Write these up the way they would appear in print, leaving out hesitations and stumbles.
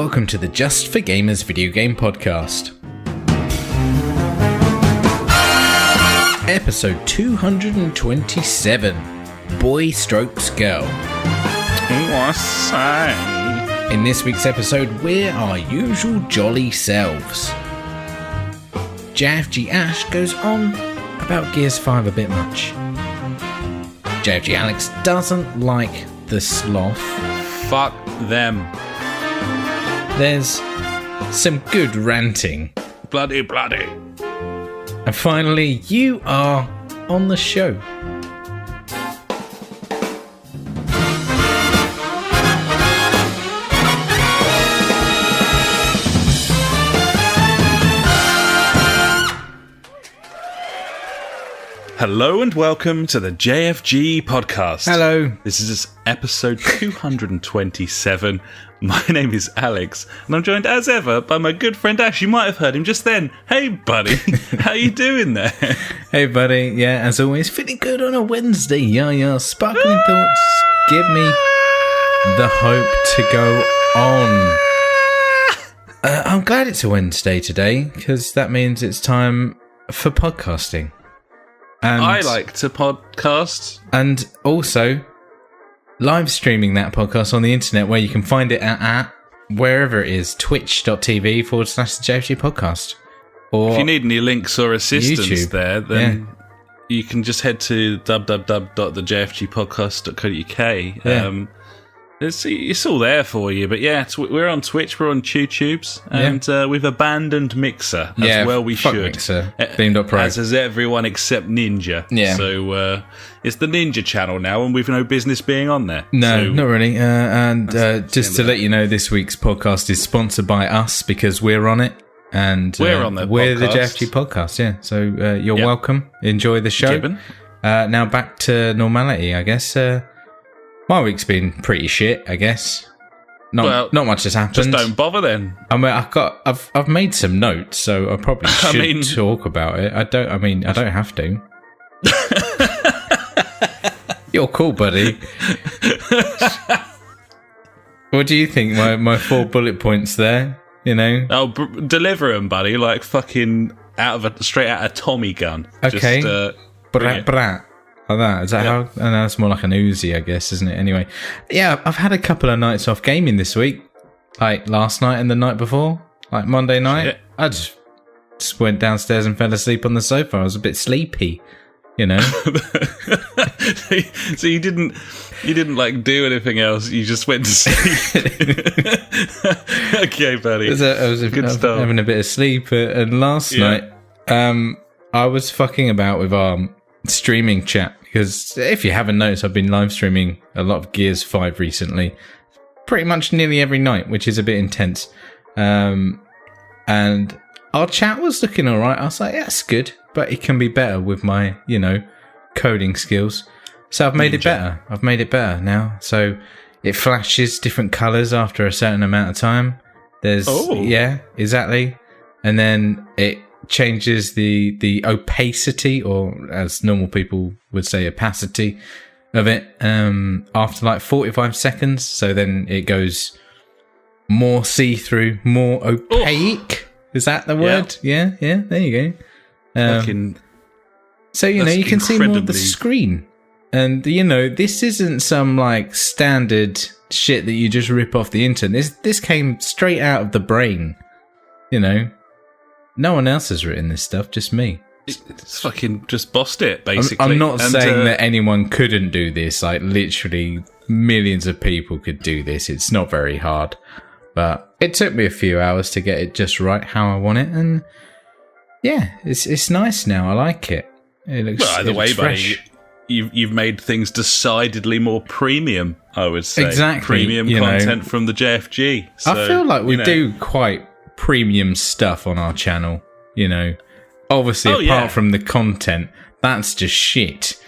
welcome to the Just for Gamers video game podcast. Episode 227, Boy Strokes Girl. In this week's episode, we're our usual jolly selves. JfG Ash goes on about Gears 5 a bit much. JfG Alex doesn't like the sloth. Fuck them. There's some good ranting. Bloody. And finally, you are on the show. Hello and welcome to the JfG Podcast. Hello. This is episode 227. My name is Alex, and I'm joined as ever by my good friend Ash. You might have heard him just then. Hey, buddy. How you doing there? Hey, buddy. Yeah, as always, feeling good on a Wednesday. Yeah. Sparkling thoughts give me the hope to go on. I'm glad it's a Wednesday today, because that means it's time for podcasting. And I like to podcast. And also live streaming that podcast on the internet, where you can find it at wherever it is, twitch.tv/JfG Podcast. Or if you need any links or assistance YouTube, there, then you can just head to www.thejfgpodcast.co.uk. Yeah. It's all there for you, but yeah, we're on Twitch, we're on YouTubes, and we've abandoned Mixer as well. We fuck should Mixer, Beam.pro, as has everyone except Ninja. Yeah, so it's the Ninja channel now, and we've no business being on there. No, so, not really. Just to let you know, this week's podcast is sponsored by us because we're on it, and we're on the JfG Podcast. Yeah, so you're welcome. Enjoy the show. Now back to normality, I guess. My week's been pretty shit, I guess. Not much has happened. Just don't bother then. I mean, I've made some notes, so I probably should talk about it. I don't have to. You're cool, buddy. What do you think? My 4 bullet points there, you know? Oh, deliver them, buddy. Like fucking straight out of Tommy gun. Okay. Just, brat. Like that. Is that how? I know it's more like an Uzi, I guess, isn't it? Anyway, yeah, I've had a couple of nights off gaming this week. Like last night and the night before, like Monday night. Shit. I just went downstairs and fell asleep on the sofa. I was a bit sleepy, you know. So you didn't like do anything else. You just went to sleep. Okay, buddy. I was good stuff. Having a bit of sleep, and last night, I was fucking about with our streaming chat, because if you haven't noticed, I've been live streaming a lot of Gears 5 recently, pretty much nearly every night, which is a bit intense. And our chat was looking all right. I was like, yeah, it's good, but it can be better with my, coding skills. So I've made it better. I've made it better now. So it flashes different colours after a certain amount of time. Yeah, exactly. And then it changes the opacity, or as normal people would say, opacity of it after like 45 seconds. So then it goes more see-through, more opaque. Is that the word? Yeah, there you go. So you can see more of the screen, and this isn't some like standard shit that you just rip off the internet. This came straight out of the brain. No one else has written this stuff, just me. It's fucking just bossed it, basically. I'm not saying that anyone couldn't do this. Like, literally, millions of people could do this. It's not very hard. But it took me a few hours to get it just right, how I want it. And, yeah, it's nice now. I like it. It looks either way, fresh. Buddy, you've made things decidedly more premium, I would say. Exactly. Premium content from the JfG. So, I feel like we do quite premium stuff on our channel, obviously apart from the content, that's just shit.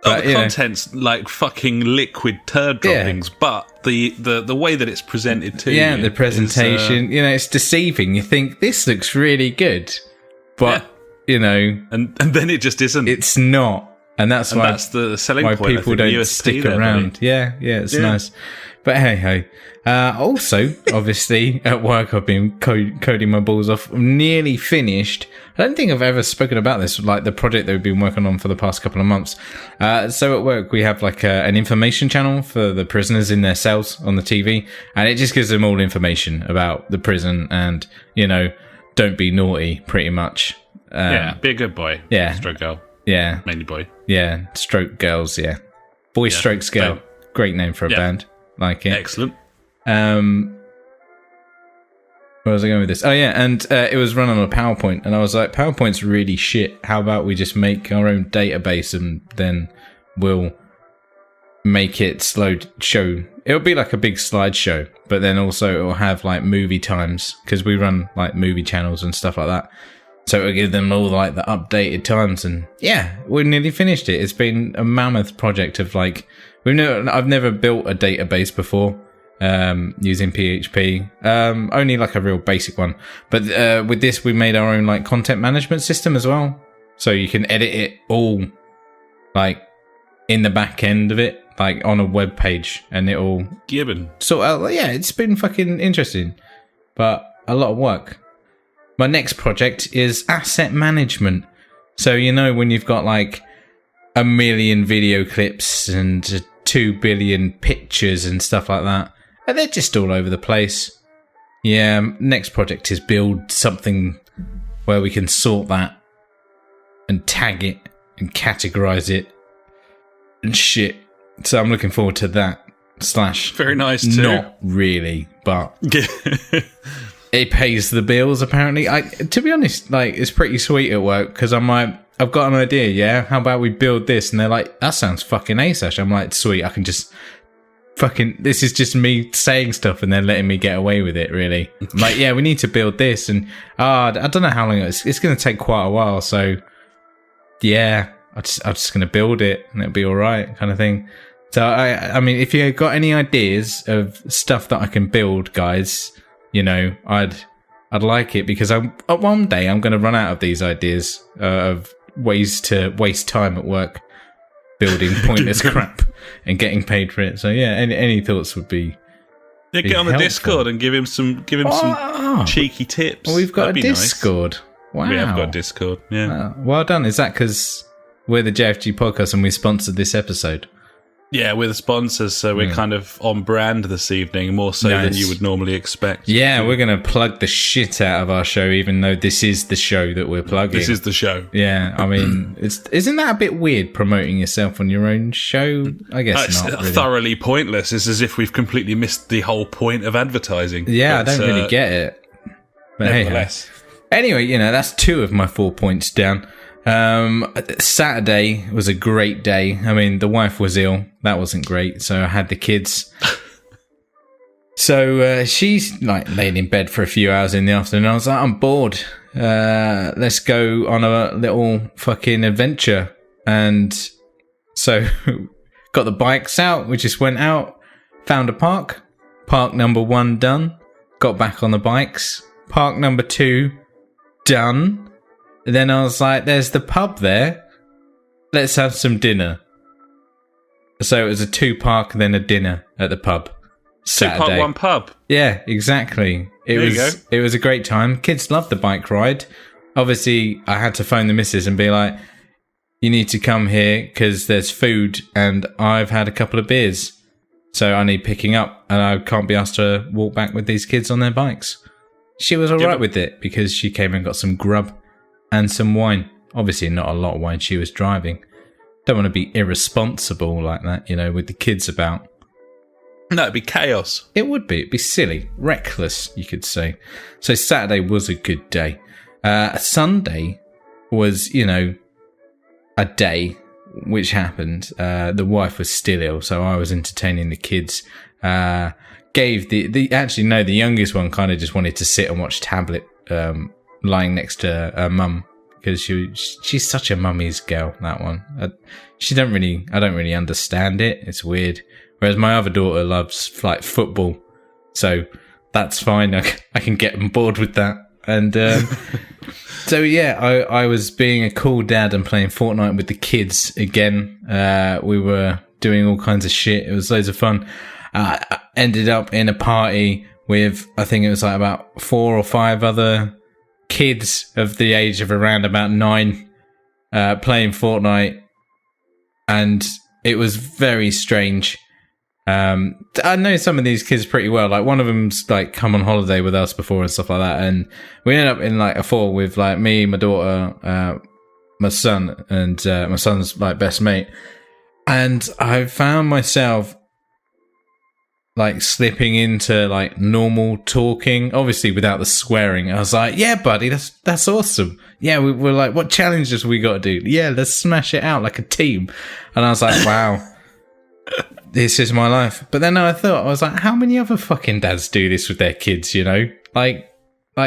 But, the content's like fucking liquid turd droppings, but the way that it's presented to you, the presentation, it's deceiving. You think this looks really good, but and then it just isn't. It's not. And that's the selling why point. people don't USP stick there, around. buddy. Yeah, it's nice. But hey. Also, obviously, at work, I've been coding my balls off. I'm nearly finished. I don't think I've ever spoken about this, like the project that we've been working on for the past couple of months. So at work, we have like an information channel for the prisoners in their cells on the TV. And it just gives them all information about the prison and, don't be naughty, pretty much. Be a good boy. Yeah. Stroke girl. Yeah. Mainly boy. Yeah. Stroke girls, yeah. Boy Strokes Girl. Great name for a band. Like it. Excellent. Where was I going with this? Oh yeah, and it was run on a PowerPoint, and I was like, PowerPoint's really shit. How about we just make our own database and then we'll make it show. It'll be like a big slideshow, but then also it'll have like movie times because we run like movie channels and stuff like that. So it'll give them all like the updated times, and yeah, we nearly finished it. It's been a mammoth project of like I've never built a database before. Using PHP, only like a real basic one. But with this, we made our own like content management system as well. So you can edit it all like in the back end of it, like on a web page, and it'll sort out. Yeah, it's been fucking interesting, but a lot of work. My next project is asset management. So when you've got like 1 million video clips and 2 billion pictures and stuff like that. And they're just all over the place. Yeah, next project is build something where we can sort that and tag it and categorize it and shit. So I'm looking forward to that. / Very nice too. Not really, but it pays the bills apparently. To be honest, like it's pretty sweet at work because I'm like, I've got an idea, yeah? How about we build this? And they're like, that sounds fucking ace, Ash. I'm like, sweet, I can just this is just me saying stuff and then letting me get away with it, really. I'm like, yeah, we need to build this. And I don't know how long it's going to take quite a while. So, yeah, I'm just going to build it and it'll be all right kind of thing. So, I mean, if you got any ideas of stuff that I can build, guys, I'd like it because one day I'm going to run out of these ideas of ways to waste time at work building pointless crap and getting paid for it. So yeah, any thoughts would be get on the Discord and give him some cheeky tips. Well, we've got a Discord. Nice. Wow, we have got a Discord. Yeah, wow. Well done. Is that because we're the JfG Podcast and we sponsored this episode? Yeah, we're the sponsors, so we're kind of on brand this evening, more so than you would normally expect. Yeah, we're going to plug the shit out of our show, even though this is the show that we're plugging. This is the show. Yeah, I mean, isn't that a bit weird, promoting yourself on your own show? I guess not. It's thoroughly pointless. It's as if we've completely missed the whole point of advertising. Yeah, but, I don't really get it. But nevertheless. Hey. Anyway, that's 2 of my 4 points down. Saturday was a great day. I mean, the wife was ill. That wasn't great. So I had the kids. So she's like laid in bed for a few hours in the afternoon. I was like, I'm bored. Let's go on a little fucking adventure. And so got the bikes out. We just went out, found a park. Park number 1 done. Got back on the bikes. Park number 2 done. Then I was like, there's the pub there. Let's have some dinner. So it was a 2 park, then a dinner at the pub. Saturday. 2 park, 1 pub. Yeah, exactly. It was a great time. Kids loved the bike ride. Obviously, I had to phone the missus and be like, you need to come here because there's food and I've had a couple of beers. So I need picking up and I can't be asked to walk back with these kids on their bikes. She was all right with it because she came and got some grub and some wine. Obviously not a lot of wine. She was driving. Don't want to be irresponsible like that, with the kids about. No, it'd be chaos. It would be. It'd be silly. Reckless, you could say. So Saturday was a good day. Sunday was, a day which happened. The wife was still ill, so I was entertaining the kids. Gave the youngest one kind of just wanted to sit and watch tablet, lying next to her mum because she's such a mummy's girl, that one. I don't really understand it. It's weird. Whereas my other daughter loves like football, so that's fine. I can get on board with that. And so, yeah, I was being a cool dad and playing Fortnite with the kids again. We were doing all kinds of shit. It was loads of fun. I ended up in a party with, I think it was like about 4 or 5 other kids of the age of around about 9 playing Fortnite. And it was very strange. I know some of these kids pretty well. Like, one of them's like come on holiday with us before and stuff like that. And we ended up in like a 4 with like me, my daughter, my son, and my son's like best mate. And I found myself like slipping into like normal talking, obviously without the swearing. I was like, yeah, buddy, that's awesome. Yeah, we're like, what challenges we got to do? Yeah, let's smash it out like a team. And I was like, wow. This is my life. But then I was like, how many other fucking dads do this with their kids, you know? Like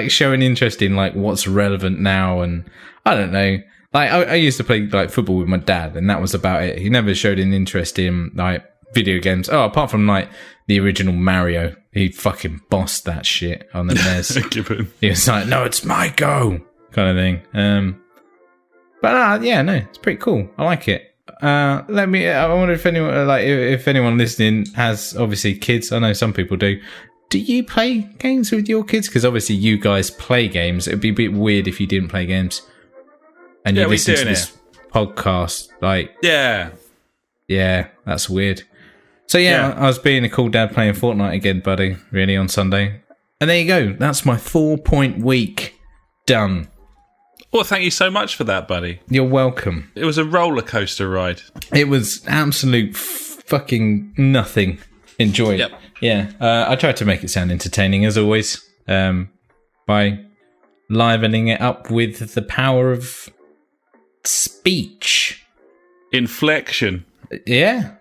showing interest in like what's relevant now. And I don't know. Like I used to play like football with my dad, and that was about it. He never showed an interest in like video games. Oh, apart from like the original Mario. He fucking bossed that shit on the NES. He was like, no, it's my go kind of thing. But yeah, no, it's pretty cool. I like it. I wonder if anyone if anyone listening has obviously kids. I know some people do. Do you play games with your kids? Because obviously you guys play games. It'd be a bit weird if you didn't play games and you listen to this podcast. Like, yeah, that's weird. So yeah, I was being a cool dad playing Fortnite again, buddy. Really, on Sunday, and there you go. That's my 4-point week done. Well, thank you so much for that, buddy. You're welcome. It was a roller coaster ride. It was absolute fucking nothing. Enjoy it. Yep. Yeah. I tried to make it sound entertaining, as always, by livening it up with the power of speech. Inflection. Yeah.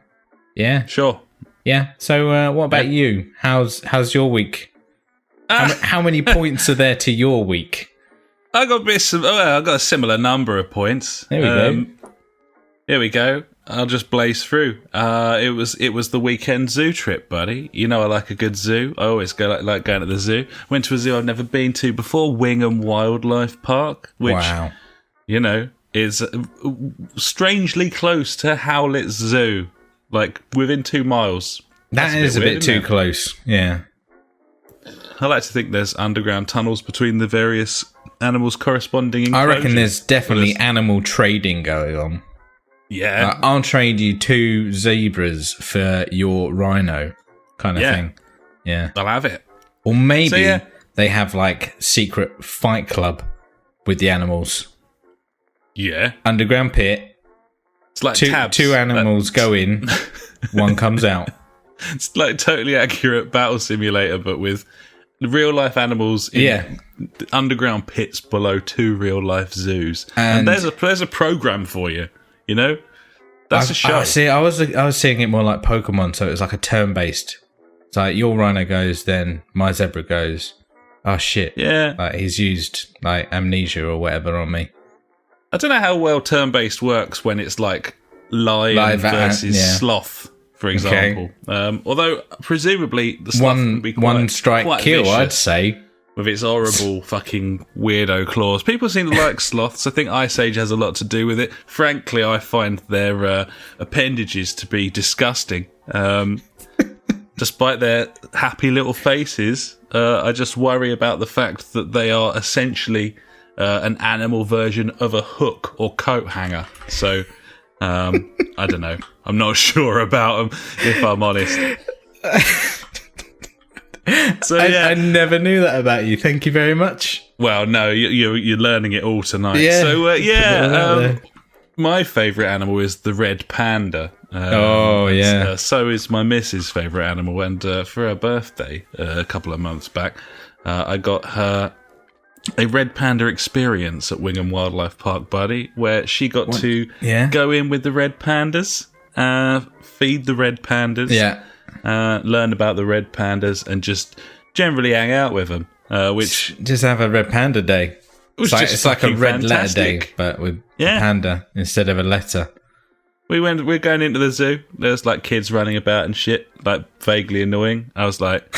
Yeah. Sure. Yeah. So what about you? How's your week? How many points are there to your week? I got a similar number of points. There we go. Here we go. I'll just blaze through. It was the weekend zoo trip, buddy. You know I like a good zoo. I always like going to the zoo. Went to a zoo I've never been to before, Wingham Wildlife Park, which you know is strangely close to Howlett's Zoo, like within 2 miles. That is a bit too close. Yeah. I like to think there's underground tunnels between the various animals corresponding enclosures. I reckon there's definitely animal trading going on. Yeah. Like, I'll trade you 2 zebras for your rhino kind of thing. Yeah. I'll have it. Or maybe they have like secret fight club with the animals. Yeah. Underground pit. It's like tabs. 2 animals go in, 1 comes out. It's like totally accurate battle simulator, but with real life animals in underground pits below 2 real life zoos. And there's a program for you, you know? That's a show. I was seeing it more like Pokemon, so it was like a turn based. It's like your rhino goes, then my zebra goes. Oh shit. Yeah. Like he's used like amnesia or whatever on me. I don't know how well turn based works when it's like lion versus sloth, for example. Okay. Although presumably the sloth can be one strike kill, I'd say. With its horrible fucking weirdo claws. People seem to like sloths. I think Ice Age has a lot to do with it. Frankly, I find their appendages to be disgusting. Despite their happy little faces, I just worry about the fact that they are essentially an animal version of a hook or coat hanger. So, I don't know. I'm not sure about them, if I'm honest. So I never knew that about you. Thank you very much. Well, no, you're learning it all tonight. Yeah. So my favourite animal is the red panda. So is my missus' favourite animal, and for her birthday a couple of months back, I got her a red panda experience at Wingham Wildlife Park, buddy, where she got to go in with the red pandas, feed the red pandas. Learn about the red pandas and just generally hang out with them. Which just have a red panda day. It's like a red letter day, but with panda instead of a letter. We're going into the zoo. There's like kids running about and shit, like vaguely annoying. I was like,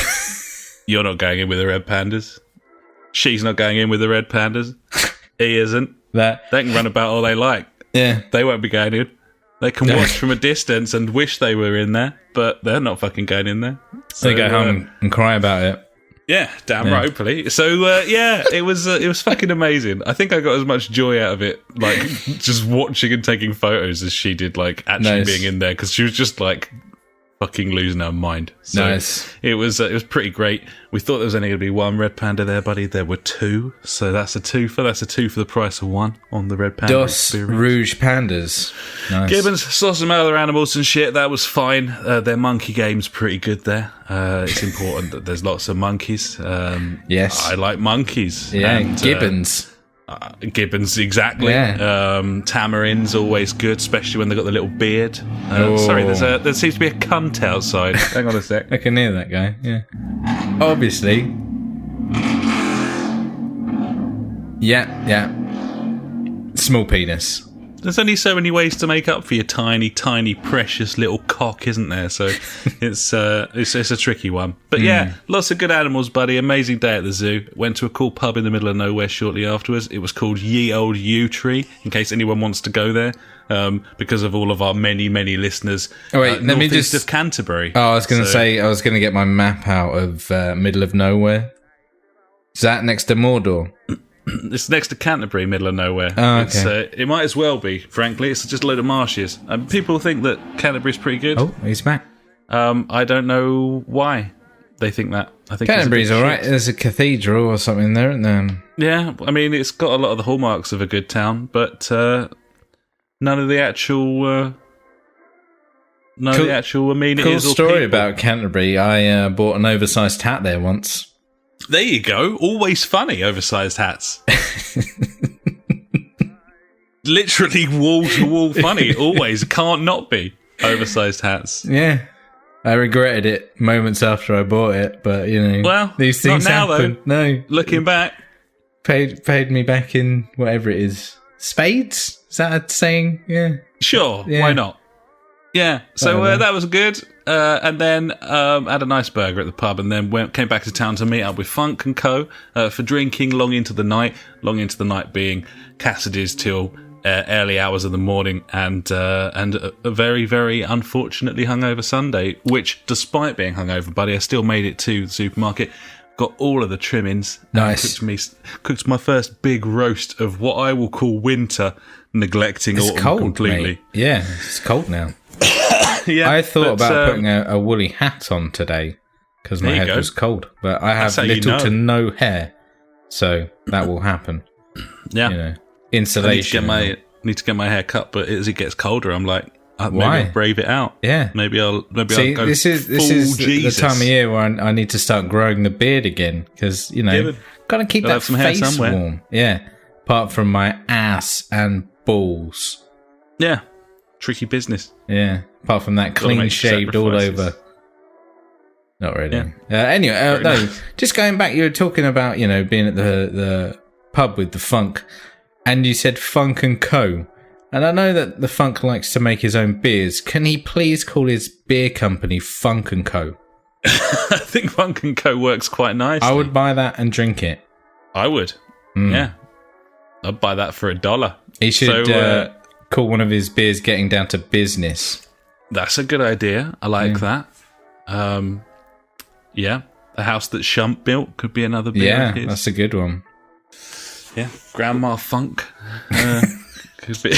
"You're not going in with the red pandas." She's not going in with the red pandas. He isn't. They can run about all they like. Yeah. They won't be going in. They can watch from a distance and wish they were in there, but they're not fucking going in there. So they go home and cry about it. Yeah, damn right, hopefully. So, it was fucking amazing. I think I got as much joy out of it, like, just watching and taking photos as she did, like, actually being in there, because she was just, like, fucking losing her mind. So it was pretty great. We thought there was only going to be one red panda there, buddy. There were two, so that's a twofer. That's a two for the price of one on the red panda. Dos Rouge pandas. Nice. Gibbons saw some other animals and shit. That was fine. Their monkey game's pretty good there. It's important that there's lots of monkeys. Yes, I like monkeys. Yeah, and, Gibbons. Gibbons, exactly. Yeah. Tamarin's always good, especially when they've got the little beard. Sorry, there seems to be a cunt outside. Hang on a sec. I can hear that guy, yeah. Obviously. Yeah. Small penis. There's only so many ways to make up for your tiny, tiny, precious little cock, isn't there? So it's a tricky one. But yeah, lots of good animals, buddy. Amazing day at the zoo. Went to a cool pub in the middle of nowhere shortly afterwards. It was called Ye Old Yew Tree, in case anyone wants to go there, because of all of our many, many listeners. Oh, wait, let me just... of Canterbury. Oh, I was going to say, I was going to get my map out of middle of nowhere. Is that next to Mordor? It's next to Canterbury, middle of nowhere. Oh, okay. It might as well be, frankly. It's just a load of marshes. And people think that Canterbury's pretty good. Oh, he's back. I don't know why they think that. I think Canterbury's all right. There's a cathedral or something there, isn't there? Yeah, I mean, it's got a lot of the hallmarks of a good town, but none of the actual... the actual amenities. Cool story about Canterbury. I bought an oversized hat there once. There you go. Always funny, oversized hats. Literally wall-to-wall funny. Always. Can't not be. Oversized hats. Yeah. I regretted it moments after I bought it, but, well, these things not now, happen. Though. No. Looking back. Paid me back in whatever it is. Spades? Is that a saying? Yeah. Sure. Yeah. Why not? Yeah. So that was good. And then had a nice burger at the pub, and then came back to town to meet up with Funk and Co. For drinking long into the night. Long into the night being Cassidy's till early hours of the morning, and a very, very unfortunately hungover Sunday. Which, despite being hungover, buddy, I still made it to the supermarket. Got all of the trimmings. Nice. Cooked my first big roast of what I will call winter, neglecting autumn cold, completely. Mate. Yeah, it's cold now. Yeah, I thought about putting a woolly hat on today because my head was cold, but I have little to no hair, so that will happen. Yeah, insulation. I need to get my hair cut, but as it gets colder, I'm like, maybe I'll brave it out. Yeah, maybe I'll go. This is the time of year where I need to start growing the beard again because got to keep that face warm. Yeah, apart from my ass and balls. Yeah. Tricky business. Yeah. Apart from that, clean shaved all over. Not really. Yeah. Anyway, just going back, you were talking about, being at the pub with the Funk, and you said Funk and Co. And I know that the Funk likes to make his own beers. Can he please call his beer company Funk and Co? I think Funk and Co works quite nicely. I would buy that and drink it. I would. Yeah. I'd buy that for $1. He should... call one of his beers Getting Down to Business. That's a good idea. I like that. Yeah. The House That Shump built could be another beer. Yeah, that's a good one. Yeah. Grandma Funk. Could be.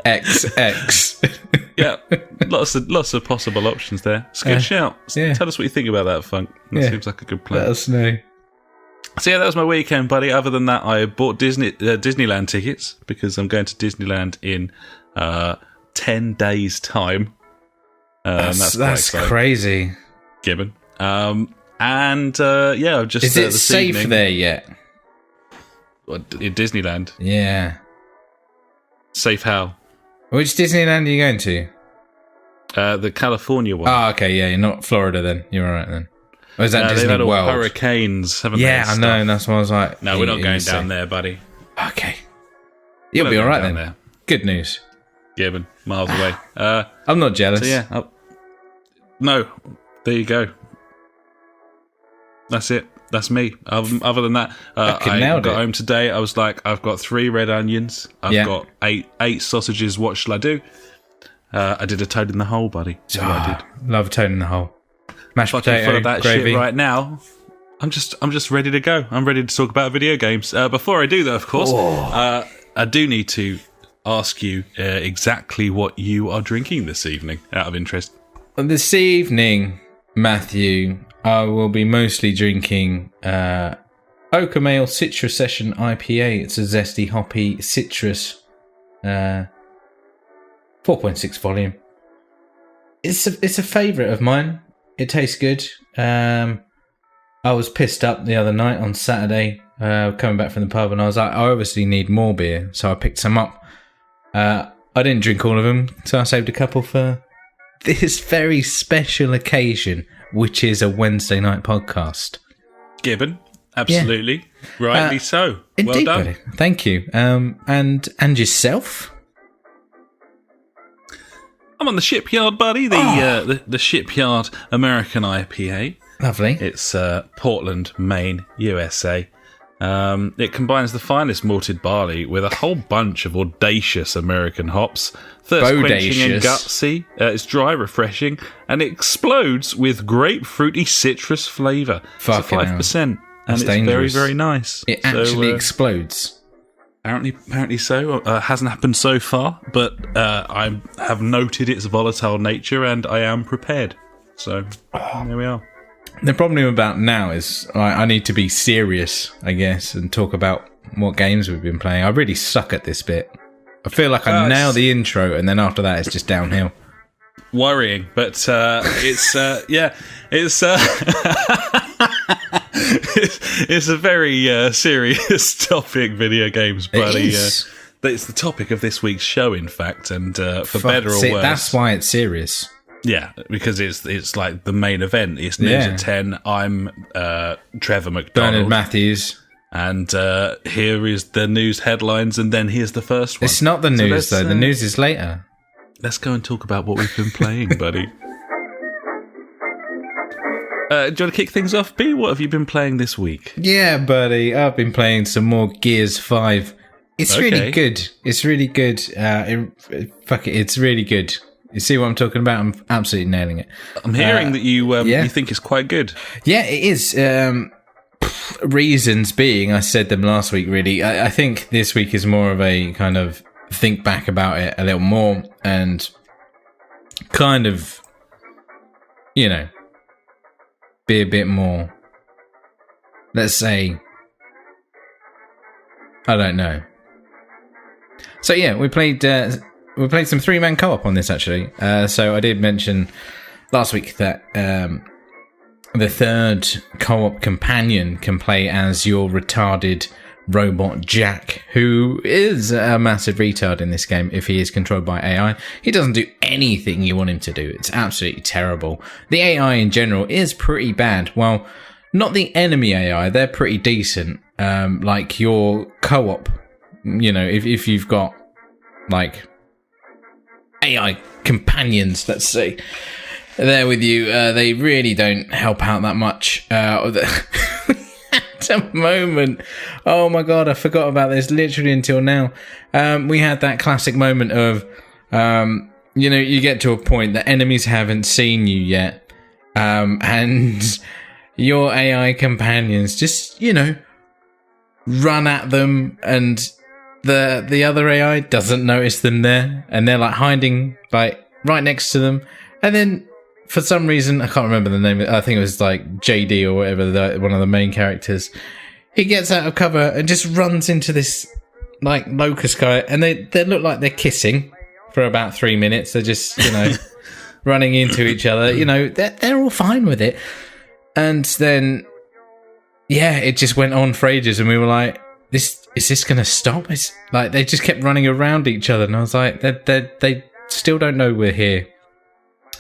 XX. Yeah. Lots of possible options there. It's a good shout. Yeah. Tell us what you think about that, Funk. That seems like a good plan. Let us know. So yeah, that was my weekend, buddy. Other than that, I bought Disneyland tickets because I'm going to Disneyland in 10 days' time. That's crazy, Gibbon. I've just is it safe there yet? In Disneyland? Yeah. Safe how? Which Disneyland are you going to? The California one. Oh, okay, yeah, you're not Florida then. You're all right then. Or is that Disney they've had all World? Hurricanes, haven't they? Yeah, I know, and that's why I was like... No, we're not going down there, buddy. Okay. You'll be all right then. There. Good news. Gibbon, miles away. I'm not jealous. So yeah. No, there you go. That's it. That's me. Other than that, I got home today. I was like, I've got 3 red onions. I've got eight sausages. What shall I do? I did a toad in the hole, buddy. That's what I did. Love toad in the hole. Mashed potato, full of that gravy. shit right now. I'm just ready to go. I'm ready to talk about video games. Before I do, though, of course, I do need to ask you exactly what you are drinking this evening, out of interest. This evening, Matthew, I will be mostly drinking Oakham Ale Citrus Session IPA. It's a zesty, hoppy citrus, 4.6 volume. It's a favourite of mine. It tastes good. I was pissed up the other night on Saturday, coming back from the pub, and I was like, I obviously need more beer, so I picked some up. I didn't drink all of them, so I saved a couple for this very special occasion, which is a Wednesday night podcast. Gibbon, absolutely, rightly so. Indeed, well done, buddy. Thank you. And yourself? I'm on the Shipyard, buddy. The Shipyard American IPA. Lovely. It's Portland, Maine, USA. It combines the finest malted barley with a whole bunch of audacious American hops. Thirst-quenching and gutsy. It's dry, refreshing, and it explodes with grapefruity citrus flavour. It's 5%, and it's dangerous. Very, very nice. It actually explodes. Apparently so. Hasn't happened so far, but I have noted its volatile nature, and I am prepared. So, there we are. The problem about now is I need to be serious, I guess, and talk about what games we've been playing. I really suck at this bit. I feel like I nail the intro, and then after that, it's just downhill. Worrying, but it's it's a very serious topic, video games, buddy. It's the topic of this week's show, in fact, and for better or worse. That's why it's serious. Yeah, because it's like the main event. It's news at 10. I'm Trevor McDonald. Bernard Matthews. And here is the news headlines, and then here's the first one. It's not the news, though. The news is later. Let's go and talk about what we've been playing, buddy. Do you want to kick things off, B? What have you been playing this week? Yeah, buddy. I've been playing some more Gears 5. It's really good. It's really good. It's really good. You see what I'm talking about? I'm absolutely nailing it. I'm hearing that you think it's quite good. Yeah, it is. Reasons being, I said them last week, really. I think this week is more of a kind of think back about it a little more and kind of, be a bit more, let's say, I don't know. So yeah, we played some 3-man co-op on this, actually. So I did mention last week that the third co-op companion can play as your retarded robot Jack, who is a massive retard in this game if he is controlled by AI. He doesn't do anything you want him to do. It's absolutely terrible. The AI in general is pretty bad. Well, not the enemy AI. They're pretty decent. Like your co-op, if you've got like AI companions, let's say, there with you, they really don't help out that much. At a moment, oh my god, I forgot about this literally until now. We had that classic moment of, you get to a point that enemies haven't seen you yet, and your AI companions just, run at them, and the other AI doesn't notice them there, and they're like hiding like right next to them, and then for some reason, I can't remember the name. I think it was like JD or whatever, one of the main characters. He gets out of cover and just runs into this like locust guy, and they look like they're kissing for about 3 minutes. They're just running into each other. They're all fine with it, and then it just went on for ages, and we were like, is this going to stop? It's like they just kept running around each other, and I was like, they still don't know we're here.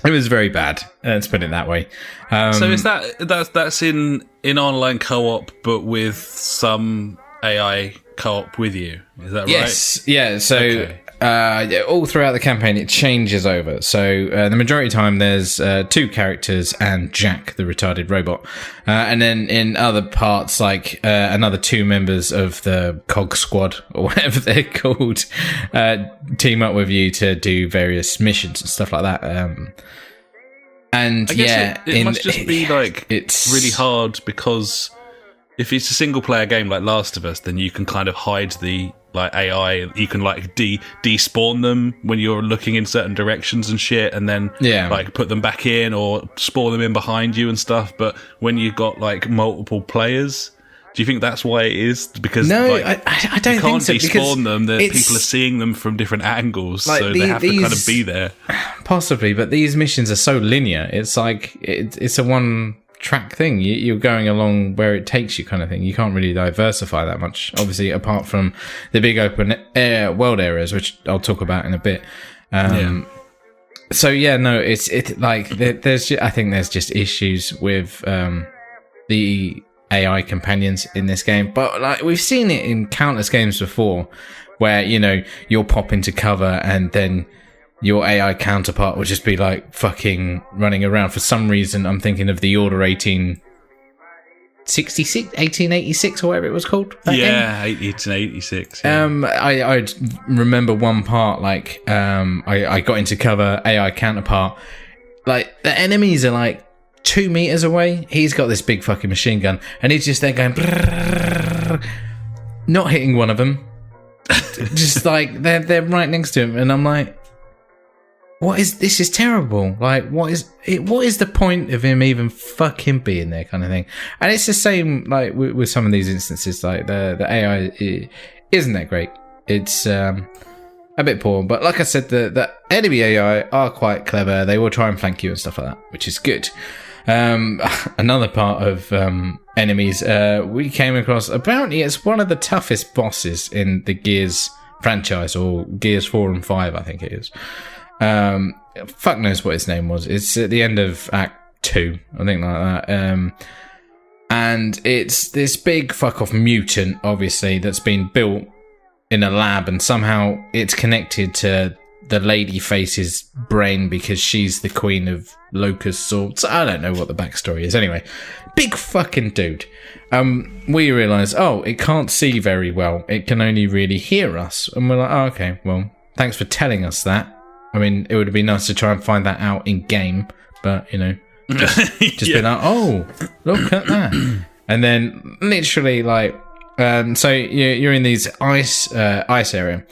It was very bad. Let's put it that way. So is that's in online co-op, but with some AI co-op with you? Is that right? Yes. Yeah. So all throughout the campaign, it changes over. So the majority of the time, there's 2 characters and Jack, the retarded robot. And then in other parts, like another 2 members of the COG squad, or whatever they're called, team up with you to do various missions and stuff like that. And I guess it must just be like it's really hard, because if it's a single player game like Last of Us, then you can kind of hide the like AI. You can like despawn them when you're looking in certain directions and shit, and then like put them back in or spawn them in behind you and stuff. But when you've got like multiple players, do you think that's why it is? Because no, like, I don't think so. You can't despawn them. That people are seeing them from different angles, like so they have to kind of be there. Possibly, but these missions are so linear. It's like it's a one track thing. You're going along where it takes you, kind of thing. You can't really diversify that much, obviously, apart from the big open air world areas, which I'll talk about in a bit. So yeah, no, it's like there's I think there's just issues with the AI companions in this game, but like we've seen it in countless games before, where you'll pop into cover and then your AI counterpart will just be like fucking running around. For some reason, I'm thinking of the Order 1886 or whatever it was called. Yeah, 1886. Yeah. I remember one part, like, I got into cover, AI counterpart. Like, the enemies are like 2 meters away. He's got this big fucking machine gun, and he's just there going, brrr, not hitting one of them. Just like, they're right next to him, and I'm like, this is terrible. Like, what is the point of him even fucking being there, kind of thing? And it's the same, like, with some of these instances, like, the AI isn't that great. It's a bit poor, but like I said, the enemy AI are quite clever. They will try and flank you and stuff like that, which is good. Another part of enemies we came across, apparently it's one of the toughest bosses in the Gears franchise, or Gears 4 and 5, I think it is. Fuck knows what his name was. It's at the end of Act 2, I think, like that. And it's this big fuck off mutant, obviously, that's been built in a lab, and somehow it's connected to the lady face's brain because she's the queen of locusts, or I don't know what the backstory is. Anyway, big fucking dude. We realise, it can't see very well. It can only really hear us. And we're like, okay, well, thanks for telling us that. I mean, it would have been nice to try and find that out in game, but just be like, oh, look at that, and then literally like, so you're in these ice area,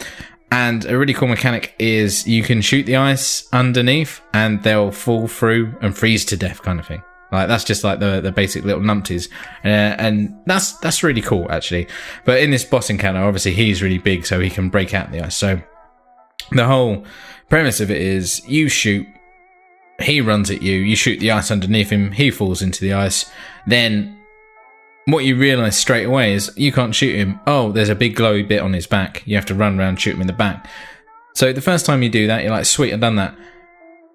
and a really cool mechanic is you can shoot the ice underneath, and they'll fall through and freeze to death, kind of thing. Like, that's just like the basic little numpties, and that's really cool actually. But in this boss encounter, obviously he's really big, so he can break out the ice. So the whole premise of it is you shoot, he runs at you, you shoot the ice underneath him, he falls into the ice. Then what you realise straight away is you can't shoot him. Oh, there's a big glowy bit on his back. You have to run around and shoot him in the back. So the first time you do that, you're like, sweet, I've done that.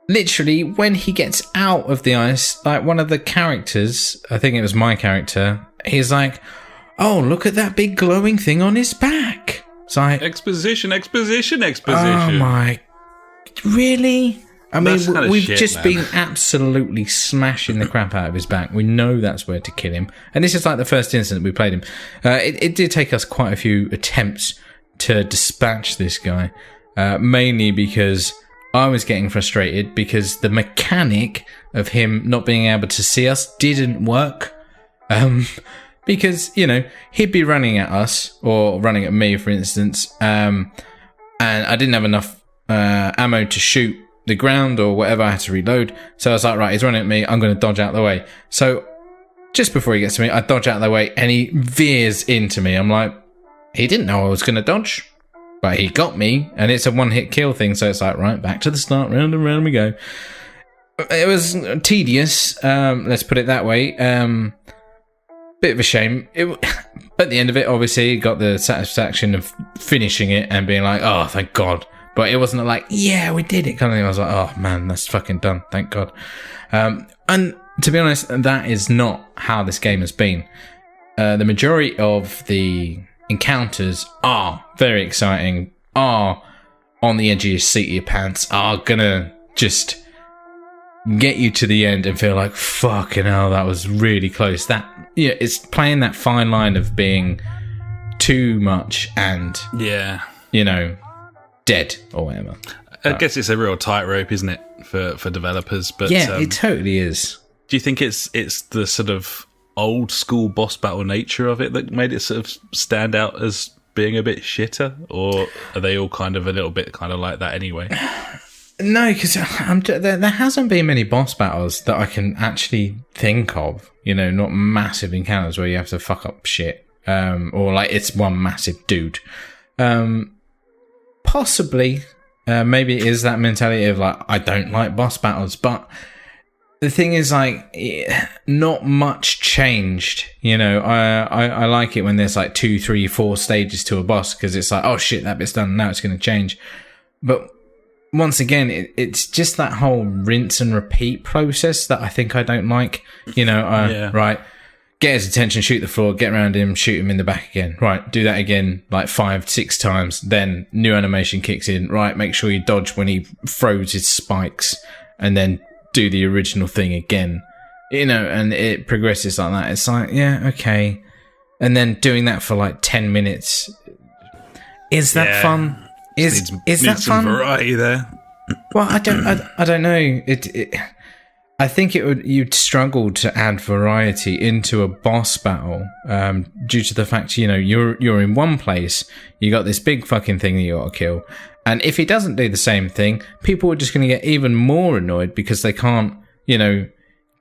Literally, when he gets out of the ice, like one of the characters, I think it was my character, he's like, oh, look at that big glowing thing on his back. It's like, exposition. Oh my, really? I mean, we've just been absolutely smashing the crap out of his back. We know that's where to kill him. And this is like the first incident we played him. It did take us quite a few attempts to dispatch this guy, mainly because I was getting frustrated because the mechanic of him not being able to see us didn't work. Because, he'd be running at us, or running at me, for instance, and I didn't have enough ammo to shoot the ground or whatever. I had to reload. So I was like, right, he's running at me, I'm going to dodge out of the way. So just before he gets to me, I dodge out of the way, and he veers into me. I'm like, he didn't know I was going to dodge, but he got me, and it's a one-hit kill thing. So it's like, right, back to the start, round and round we go. It was tedious, let's put it that way. Bit of a shame. At the end of it, obviously, got the satisfaction of finishing it and being like, oh, thank God. But it wasn't like, yeah, we did it kind of thing. I was like, oh man, that's fucking done. Thank God. And to be honest, that is not how this game has been. The majority of the encounters are very exciting, are on the edge of your seat of your pants are gonna just get you to the end and feel like, fucking hell, that was really close. That, yeah, it's playing that fine line of being too much and, you know, dead or whatever. I guess it's a real tightrope, isn't it, for developers? But yeah, it totally is. Do you think it's the sort of old school boss battle nature of it that made it sort of stand out as being a bit shitter, or are they all kind of a little bit kind of like that anyway? No, because there hasn't been many boss battles that I can actually think of. You know, not massive encounters where you have to fuck up shit, or like it's one massive dude. Possibly, maybe it is that mentality of like, I don't like boss battles, but the thing is, like, not much changed. You know, I like it when there's like 2, 3, 4 stages to a boss, because it's like, oh shit, that bit's done, now it's going to change. But once again, it's just that whole rinse and repeat process that I think I don't like. You know, right, get his attention, shoot the floor, get around him, shoot him in the back again. Right, do that again like 5, 6 times. Then new animation kicks in. Right, make sure you dodge when he throws his spikes, and then do the original thing again. You know, and it progresses like that. It's like, yeah, okay. And then doing that for like 10 minutes. Is that fun? Is that fun? Variety there. Well, I don't know. I think you'd struggle to add variety into a boss battle, due to the fact, you know, you're in one place, you got this big fucking thing that you got to kill, and if he doesn't do the same thing, people are just going to get even more annoyed because they can't, you know,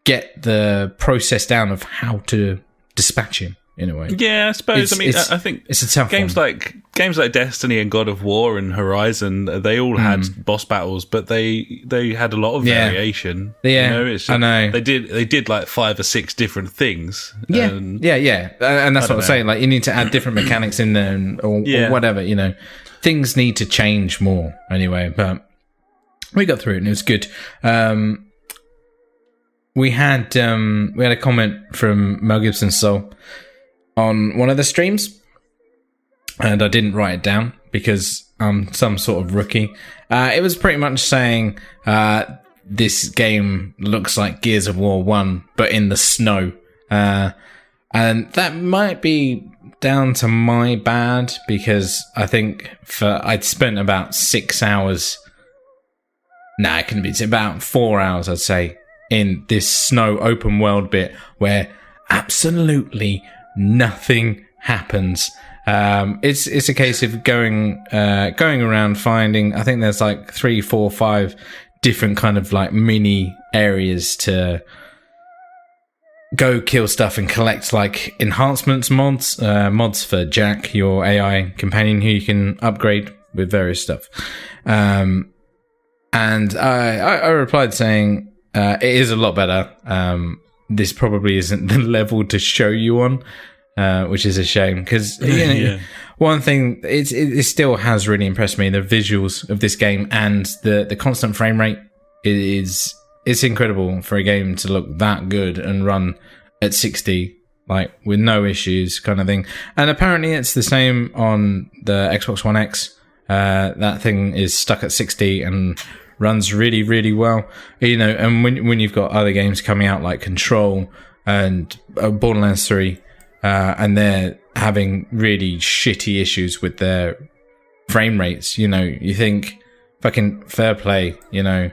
get the process down of how to dispatch him. In a way, yeah, I suppose. I think it's a tough games one. Games like Destiny and God of War and Horizon. They all had boss battles, but they had a lot of variation. Yeah, you know, it's just, I know they did like 5 or 6 different things. Yeah, and that's what I'm saying. Like, you need to add different mechanics in there, or whatever. You know, things need to change more anyway. But we got through it and it was good. We had a comment from Mel Gibson's Soul on one of the streams, and I didn't write it down because I'm some sort of rookie. It was pretty much saying this game looks like Gears of War 1 but in the snow, and that might be down to my bad, because I think I'd spent about 6 hours, it couldn't be, it's about 4 hours I'd say, in this snow open world bit where absolutely nothing happens. It's a case of going around finding, I think there's like 3, 4, 5 different kind of like mini areas to go kill stuff and collect like enhancements mods for Jack, your AI companion, who you can upgrade with various stuff. And I replied saying, it is a lot better. This probably isn't the level to show you on, which is a shame, because one thing, it still has really impressed me, the visuals of this game and the constant frame rate. It's incredible for a game to look that good and run at 60, like with no issues, kind of thing. And apparently it's the same on the Xbox One X. That thing is stuck at 60 and runs really, really well, you know. And when you've got other games coming out like Control and Borderlands 3, and they're having really shitty issues with their frame rates, you know, you think, fucking fair play, you know,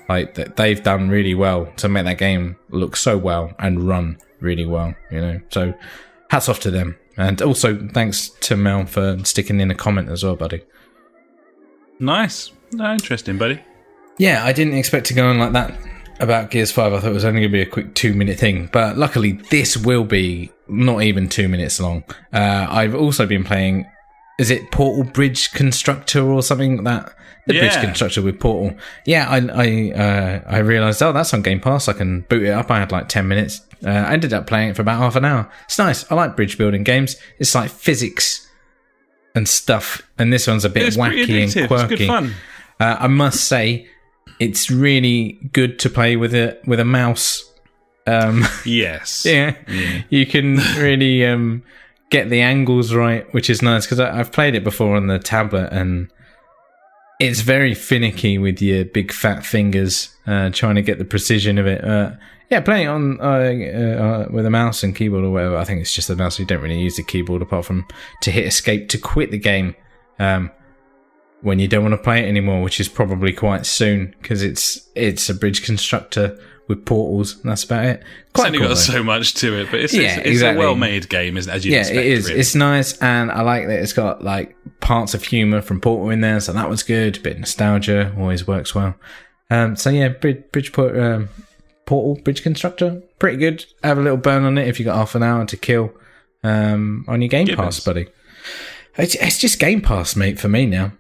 like they've done really well to make that game look so well and run really well, you know. So hats off to them, and also thanks to Mel for sticking in a comment as well, buddy. Nice. No, interesting, buddy. Yeah, I didn't expect to go on like that about Gears 5. I thought it was only going to be a quick 2-minute thing. But luckily, this will be not even 2 minutes long. I've also been playing, is it Portal Bridge Constructor or something like that? The Bridge Constructor with Portal. Yeah, I realised, that's on Game Pass. I can boot it up. I had like 10 minutes. I ended up playing it for about half an hour. It's nice. I like bridge building games. It's like physics and stuff. And this one's a bit wacky and quirky. It's good fun. I must say, it's really good to play with a mouse. Yes. Yeah. You can really get the angles right, which is nice, because I've played it before on the tablet, and It's very finicky with your big fat fingers, trying to get the precision of it. Playing it on with a mouse and keyboard or whatever. I think it's just the mouse. You don't really use the keyboard apart from to hit escape to quit the game when you don't want to play it anymore, which is probably quite soon because it's a bridge constructor with portals, and that's about it. It's only got so much to it, but it's a well-made game, isn't it? As you expect, it is. Really. It's nice, and I like that it's got like parts of humour from Portal in there, so that was good. A bit of nostalgia always works well. Portal bridge constructor, pretty good. Have a little burn on it if you got half an hour to kill on your Game Pass, buddy. It's just Game Pass, mate, for me now.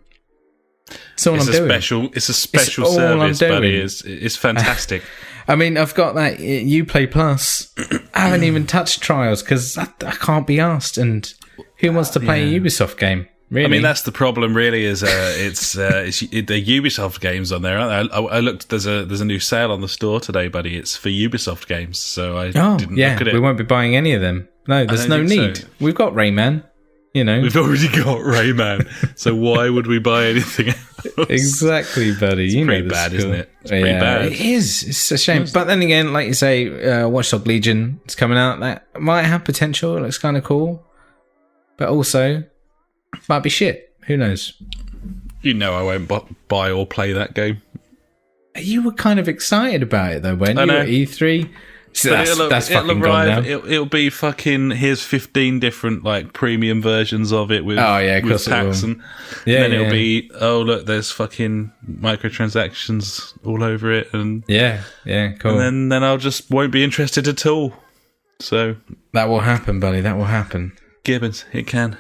It's all I'm doing. It's a special service, buddy. It's fantastic. I mean, I've got that Uplay Plus. I haven't even touched Trials because I can't be asked. And who wants to play a Ubisoft game? Really? I mean, that's the problem. Really, is it's the Ubisoft games on there. I looked. There's a new sale on the store today, buddy. It's for Ubisoft games. So I didn't look at it. We won't be buying any of them. No, there's no need. So. We've got Rayman. You know, we've already got Rayman, so why would we buy anything else? Exactly, buddy. It's pretty bad, isn't it? It's pretty bad. It is. It's a shame. But then again, like you say, Watch Dogs Legion is coming out. That might have potential. It looks kind of cool, but also might be shit. Who knows? You know, I won't buy or play that game. You were kind of excited about it though, when you were at E3. So that's fucking gone now. It'll be fucking, here's 15 different like premium versions of it with tax and then it'll be, oh look, there's fucking microtransactions all over it and cool. And then I'll just won't be interested at all. So that will happen, buddy. That will happen. Gibbons, it can.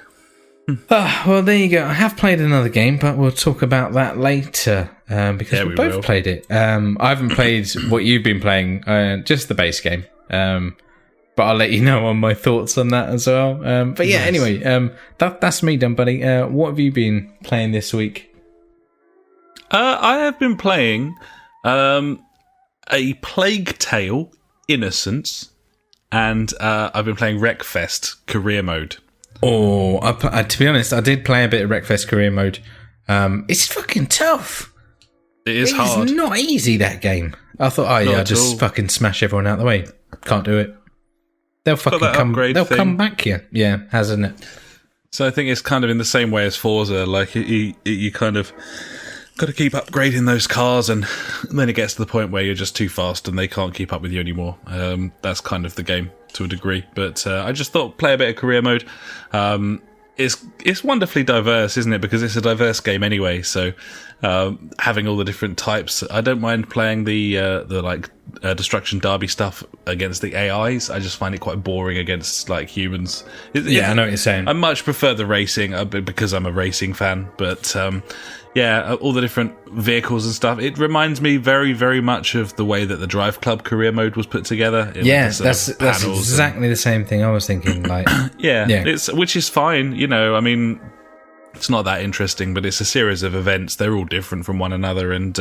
Well, there you go. I have played another game, but we'll talk about that later because we both played it. I haven't played what you've been playing, just the base game. But I'll let you know on my thoughts on that as well. Anyway, that's me done, buddy. What have you been playing this week? I have been playing a Plague Tale: Innocence, and I've been playing Wreckfest Career Mode. Oh, to be honest, I did play a bit of Wreckfest Career Mode. It's fucking tough. It is hard. It's not easy, that game. I thought, I'll just fucking smash everyone out of the way. Can't do it. They'll fucking come. They'll come back here. Yeah, hasn't it? So I think it's kind of in the same way as Forza. Like you kind of got to keep upgrading those cars, and then it gets to the point where you're just too fast and they can't keep up with you anymore. That's kind of the game to a degree. But I just thought play a bit of career mode. It's wonderfully diverse, isn't it? Because it's a diverse game anyway. So having all the different types, I don't mind playing the Destruction Derby stuff against the AIs. I just find it quite boring against like humans. I know what you're saying. I much prefer the racing because I'm a racing fan. But all the different vehicles and stuff. It reminds me very, very much of the way that the Drive Club career mode was put together. That's exactly the same thing I was thinking. Like, which is fine. You know, I mean, it's not that interesting, but it's a series of events. They're all different from one another, and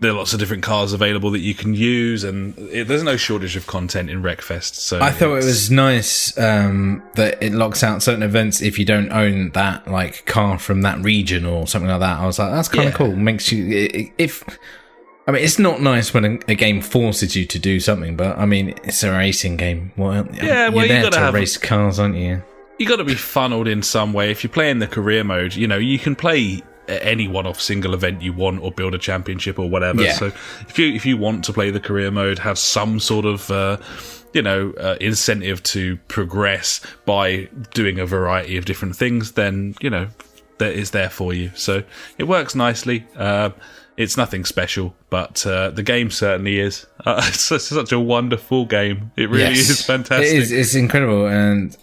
there are lots of different cars available that you can use, and there's no shortage of content in Wreckfest. So I thought it was nice that it locks out certain events if you don't own that like car from that region or something like that. I was like, that's kind of cool. Makes you it's not nice when a game forces you to do something, but I mean, it's a racing game. Well, you're there to race cars, aren't you? You got to be funneled in some way. If you're playing the career mode, you know, you can play any one-off single event you want or build a championship or whatever. Yeah. So if you want to play the career mode, have some sort of incentive to progress by doing a variety of different things, then you know that is there for you. So it works nicely. It's nothing special, but the game certainly is. It's such a wonderful game. It really is fantastic. It is. It's incredible. And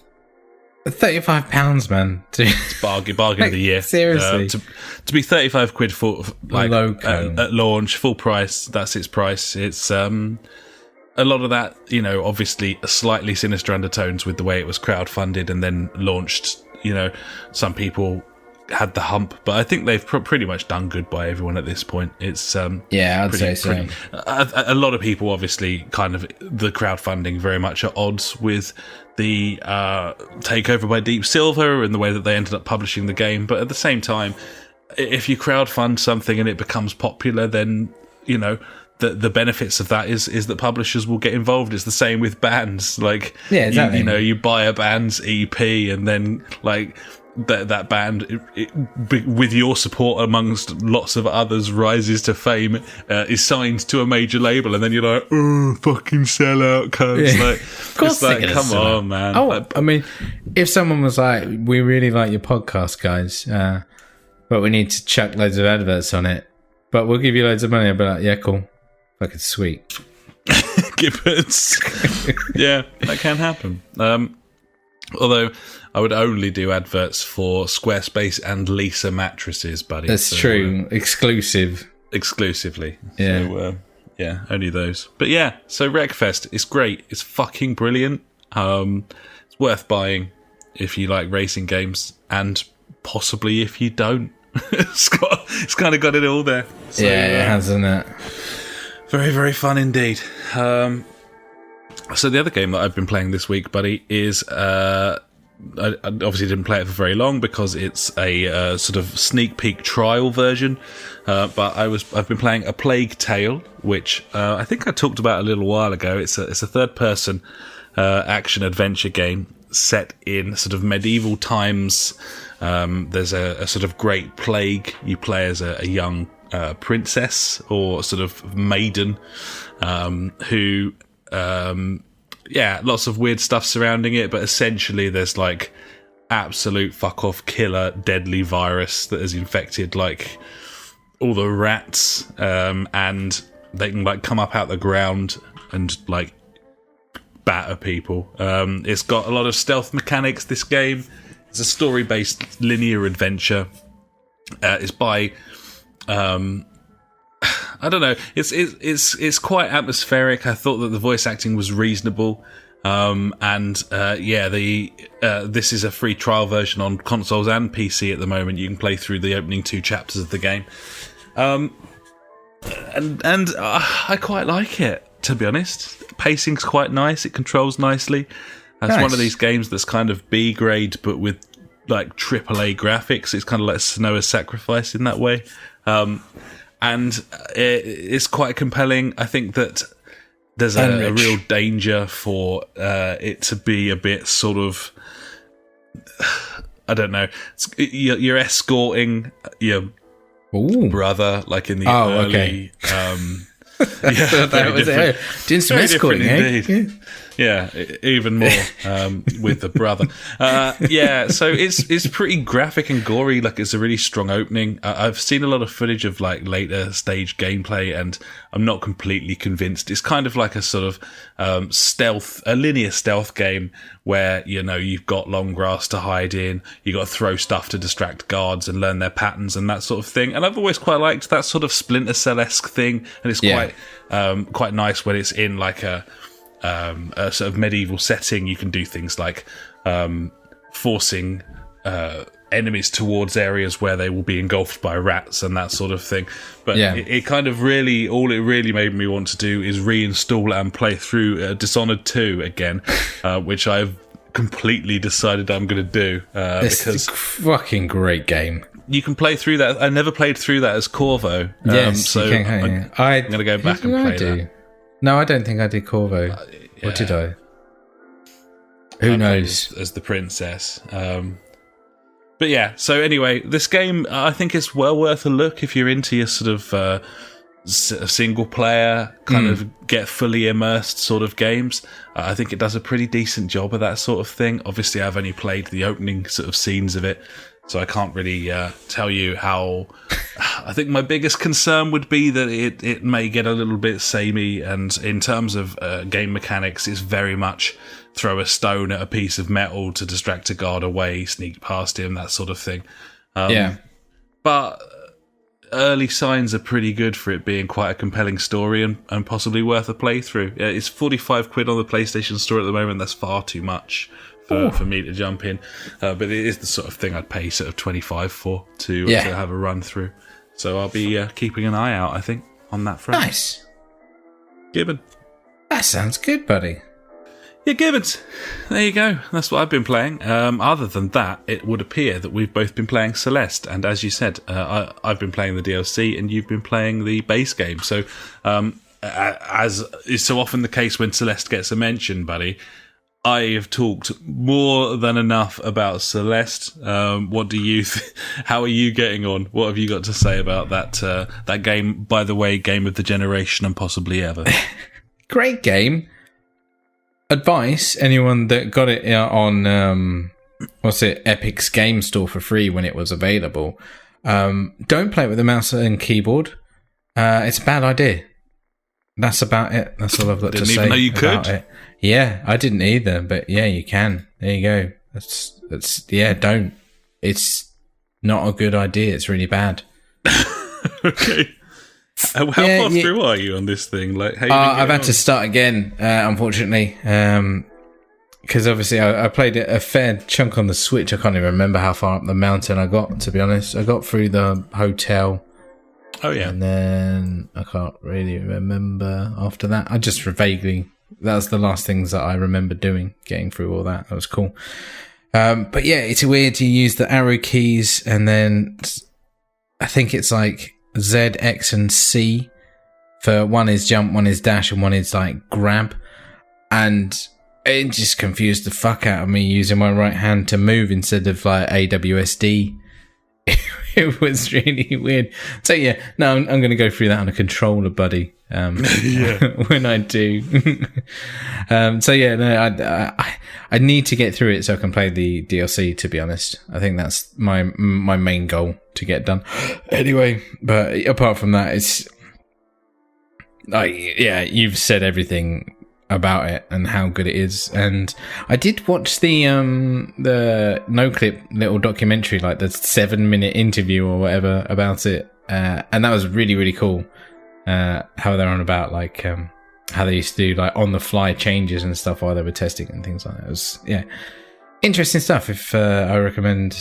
£35, man. It's bargain of the year. Seriously, to be 35 quid for like at launch, full price. That's its price. It's a lot of that, you know, obviously slightly sinister undertones with the way it was crowdfunded and then launched. You know, some people had the hump, but I think they've pretty much done good by everyone at this point. It's I'd say so. A lot of people, obviously, kind of the crowdfunding very much at odds with the takeover by Deep Silver and the way that they ended up publishing the game. But at the same time, if you crowdfund something and it becomes popular, then, you know, the benefits of that is that publishers will get involved. It's the same with bands. Like, yeah, exactly. You know, you buy a band's EP and then, like, that band, with your support amongst lots of others, rises to fame, is signed to a major label, and then you're like, oh, fucking sell out, cunts. Yeah. Like, of course, it's like, come on, man. Oh, like, I mean, if someone was like, we really like your podcast, guys, but we need to chuck loads of adverts on it, but we'll give you loads of money, I'd be like, yeah, cool. Fucking sweet. Gibbons. Yeah, that can happen. Although I would only do adverts for Squarespace and Lisa mattresses, buddy. That's true. Exclusively. Yeah. So, yeah, only those. But yeah, so Wreckfest, it's great. It's fucking brilliant. It's worth buying if you like racing games, and possibly if you don't. It's kind of got it all there. So, yeah, it has, isn't it? Very, very fun indeed. So the other game that I've been playing this week, buddy, is I obviously didn't play it for very long because it's a sort of sneak peek trial version. But I've been playing A Plague Tale, which I think I talked about a little while ago. It's a third person action adventure game set in sort of medieval times. There's a sort of great plague. You play as a young princess or sort of maiden who lots of weird stuff surrounding it, but essentially there's like absolute fuck off killer deadly virus that has infected like all the rats, and they can like come up out the ground and like batter people. It's got a lot of stealth mechanics, this game. It's a story based linear adventure. It's by I don't know. It's quite atmospheric. I thought that the voice acting was reasonable, this is a free trial version on consoles and PC at the moment. You can play through the opening 2 chapters of the game, and I quite like it, to be honest. Pacing's quite nice. It controls nicely. It's one of these games that's kind of B grade, but with like AAA graphics. It's kind of like Senua's Sacrifice in that way. And it's quite compelling. I think that there's a real danger for it to be a bit sort of, I don't know. You're escorting your brother, like in the early. That was it. Doing some escorting, eh? Yeah, even more with the brother. So it's pretty graphic and gory. Like, it's a really strong opening. I've seen a lot of footage of like later stage gameplay, and I'm not completely convinced. It's kind of like a sort of a linear stealth game where, you know, you've got long grass to hide in, you got to throw stuff to distract guards and learn their patterns and that sort of thing. And I've always quite liked that sort of Splinter Cell-esque thing, and it's quite nice when it's in like a sort of medieval setting. You can do things like forcing enemies towards areas where they will be engulfed by rats and that sort of thing. But it kind of really, all it really made me want to do is reinstall and play through Dishonored 2 again, which I've completely decided I'm going to do. It's a fucking great game. You can play through that. I never played through that as Corvo. Yes, so you can. I'm going to go back and play that. No, I don't think I did Corvo. Or did I? Who knows? As the princess. But yeah, so anyway, this game, I think it's well worth a look if you're into your sort of single player, kind of get fully immersed sort of games. I think it does a pretty decent job of that sort of thing. Obviously, I've only played the opening sort of scenes of it, so I can't really tell you how. I think my biggest concern would be that it may get a little bit samey, and in terms of game mechanics, it's very much throw a stone at a piece of metal to distract a guard away, sneak past him, that sort of thing. But early signs are pretty good for it being quite a compelling story and possibly worth a playthrough. It's 45 quid on the PlayStation Store at the moment. That's far too much for me to jump in, but it is the sort of thing I'd pay sort of 25 for to have a run through. So I'll be keeping an eye out, I think, on that front. Nice. Gibbon. That sounds good, buddy. Yeah, Gibbons. There you go. That's what I've been playing. Other than that, it would appear that we've both been playing Celeste. And as you said, I've been playing the DLC and you've been playing the base game. So, as is so often the case when Celeste gets a mention, buddy, I have talked more than enough about Celeste. What do you? How are you getting on? What have you got to say about that game? By the way, game of the generation and possibly ever. Great game. Advice: anyone that got it on Epic's Game Store for free when it was available, don't play it with a mouse and keyboard. It's a bad idea. That's about it. That's all I've got to say. Didn't even know you could. It. Yeah, I didn't either, but yeah, you can. There you go. That's don't. It's not a good idea. It's really bad. Okay. How far through are you on this thing? Like, I've had to start again, unfortunately, because obviously I played it a fair chunk on the Switch. I can't even remember how far up the mountain I got, to be honest. I got through the hotel. Oh, yeah. And then I can't really remember after that. I just vaguely... That was the last things that I remember doing, getting through all that. That was cool. But yeah, it's weird. You use the arrow keys, and then I think it's like Z, X, and C. For one is jump, one is dash, and one is like grab. And it just confused the fuck out of me using my right hand to move instead of like AWSD. It was really weird. So yeah, no, I'm going to go through that on a controller, buddy. When I do. So yeah, no, I need to get through it so I can play the DLC. To be honest, I think that's my main goal to get done. Anyway, but apart from that, it's like, yeah, you've said everything about it and how good it is. And I did watch the NoClip little documentary, like the 7-minute interview or whatever about it, and that was really, really cool. How they're on about like how they used to do like on the fly changes and stuff while they were testing and things like that. It was interesting stuff. If I recommend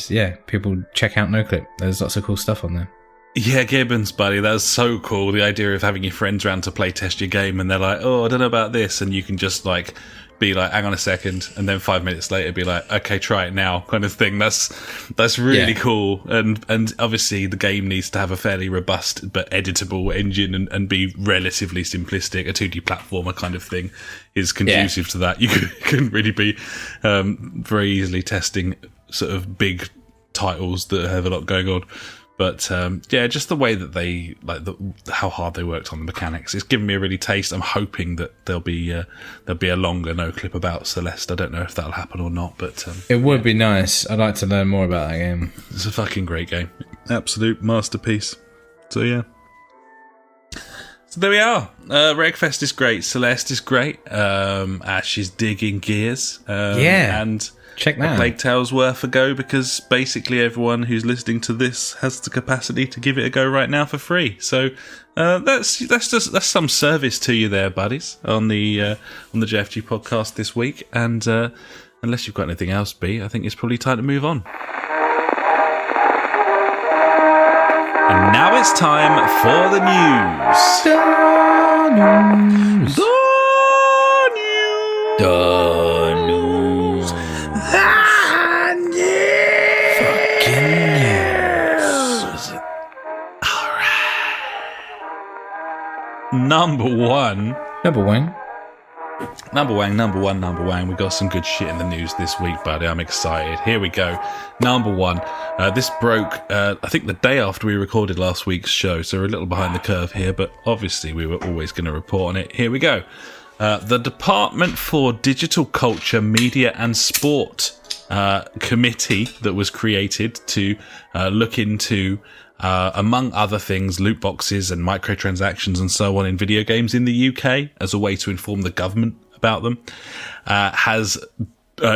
people check out NoClip. There's lots of cool stuff on there. Yeah, Gibbons, buddy, that's so cool. The idea of having your friends around to play test your game and they're like, oh, I don't know about this, and you can just like be like, hang on a second, and then 5 minutes later be like, okay, try it now, kind of thing. That's really cool. And obviously the game needs to have a fairly robust but editable engine and be relatively simplistic. A 2D platformer kind of thing is conducive to that. You couldn't really be very easily testing sort of big titles that have a lot going on. But just the way that they how hard they worked on the mechanics, it's given me a really taste. I'm hoping that there'll be a longer NoClip about Celeste. I don't know if that'll happen or not, but it would be nice. I'd like to learn more about that game. It's a fucking great game, absolute masterpiece. So yeah. So there we are. Wreckfest is great. Celeste is great. Ash is digging Gears. And check that. Plague Tale's worth a go because basically everyone who's listening to this has the capacity to give it a go right now for free. So that's some service to you there, buddies, on the JfG podcast this week. And unless you've got anything else, B, I think it's probably time to move on. And now it's time for the news. The news. Number one. We got some good shit in the news this week, buddy. I'm excited. Here we go. Number one. This broke, I think, the day after we recorded last week's show, so we're a little behind the curve here, but obviously we were always going to report on it. Here we go. The Department for Digital Culture, Media and Sport committee that was created to look into, among other things, loot boxes and microtransactions and so on in video games in the UK as a way to inform the government about them, has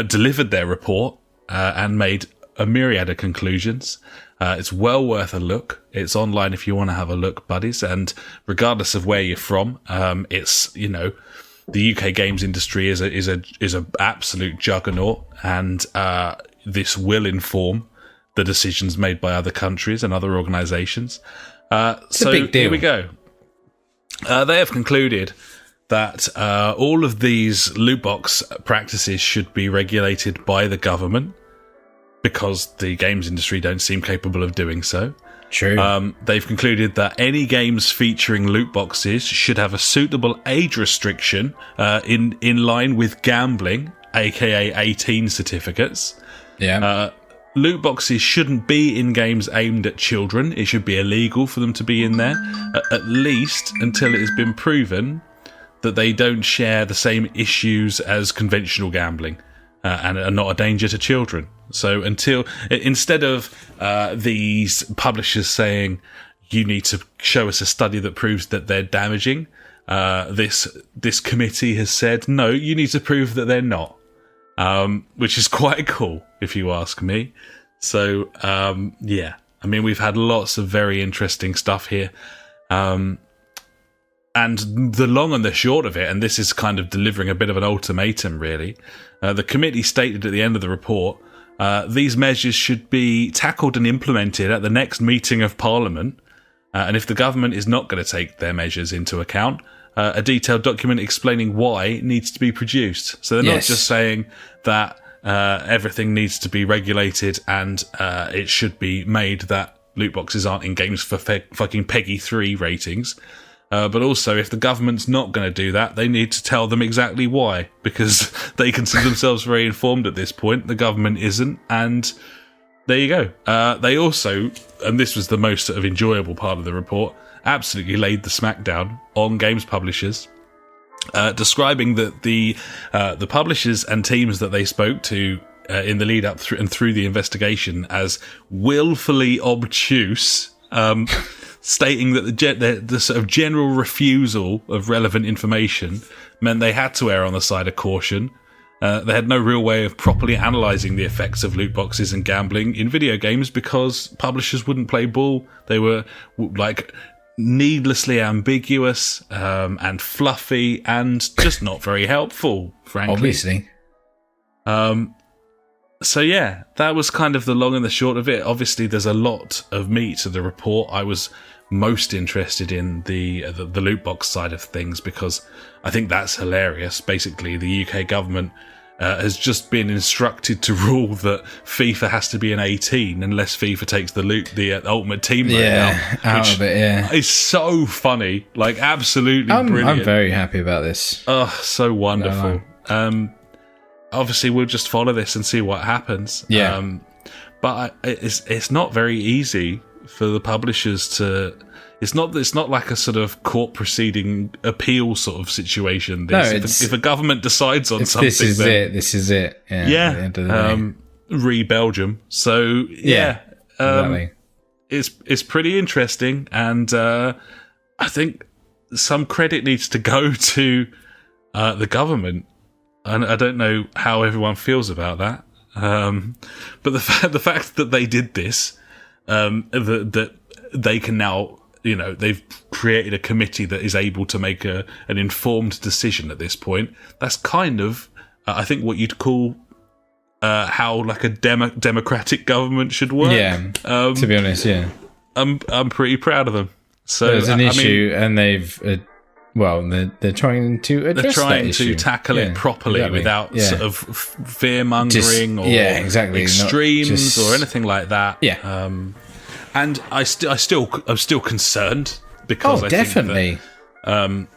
delivered their report and made a myriad of conclusions. It's well worth a look. It's online if you want to have a look, buddies. And regardless of where you're from, it's, the UK games industry is a absolute juggernaut, and this will inform the decisions made by other countries and other organisations. It's a big deal. Here we go. They have concluded that all of these loot box practices should be regulated by the government because the games industry don't seem capable of doing so. True. They've concluded that any games featuring loot boxes should have a suitable age restriction in line with gambling, aka 18 certificates. Yeah. Loot boxes shouldn't be in games aimed at children. It should be illegal for them to be in there, at least until it has been proven that they don't share the same issues as conventional gambling and are not a danger to children. So instead of these publishers saying you need to show us a study that proves that they're damaging, this committee has said no, you need to prove that they're not, which is quite cool if you ask me. So yeah, I mean, we've had lots of very interesting stuff here, and the long and the short of it, and this is kind of delivering a bit of an ultimatum really, the committee stated at the end of the report, these measures should be tackled and implemented at the next meeting of Parliament, and if the government is not going to take their measures into account, a detailed document explaining why needs to be produced. So they're not just saying that everything needs to be regulated and it should be made that loot boxes aren't in games for fucking Peggy 3 ratings. But also, if the government's not going to do that, they need to tell them exactly why, because they consider themselves very informed at this point. The government isn't, and there you go. They also, and this was the most sort of enjoyable part of the report, absolutely laid the smackdown on games publishers, describing that the publishers and teams that they spoke to in the lead up through the investigation as willfully obtuse. Stating that the sort of general refusal of relevant information meant they had to err on the side of caution. They had no real way of properly analysing the effects of loot boxes and gambling in video games because publishers wouldn't play ball. They were like needlessly ambiguous and fluffy and just not very helpful, frankly. Obviously. So yeah, that was kind of the long and the short of it. Obviously, there's a lot of meat to the report. I was most interested in the loot box side of things because I think that's hilarious. Basically, the UK government has just been instructed to rule that FIFA has to be an 18 unless FIFA takes the Ultimate Team mode out of it. Yeah, it's so funny, like absolutely brilliant. I'm very happy about this. Oh, so wonderful. Obviously, we'll just follow this and see what happens. Yeah. But it's not very easy for the publishers to. It's not like a sort of court proceeding appeal sort of situation. If a government decides on something, this is it. Yeah. Re Belgium. So yeah. Exactly. It's pretty interesting, and I think some credit needs to go to the government. And I don't know how everyone feels about that, but the fact that they did this, that they can now, they've created a committee that is able to make an informed decision at this point. That's kind of, I think, what you'd call how like a democratic government should work. Yeah, to be honest, yeah, I'm pretty proud of them. So there's an issue, and they've. They're trying to address that issue. To tackle it properly without sort of fear-mongering or extremes or anything like that. Yeah. And I'm still concerned because I definitely. Think that,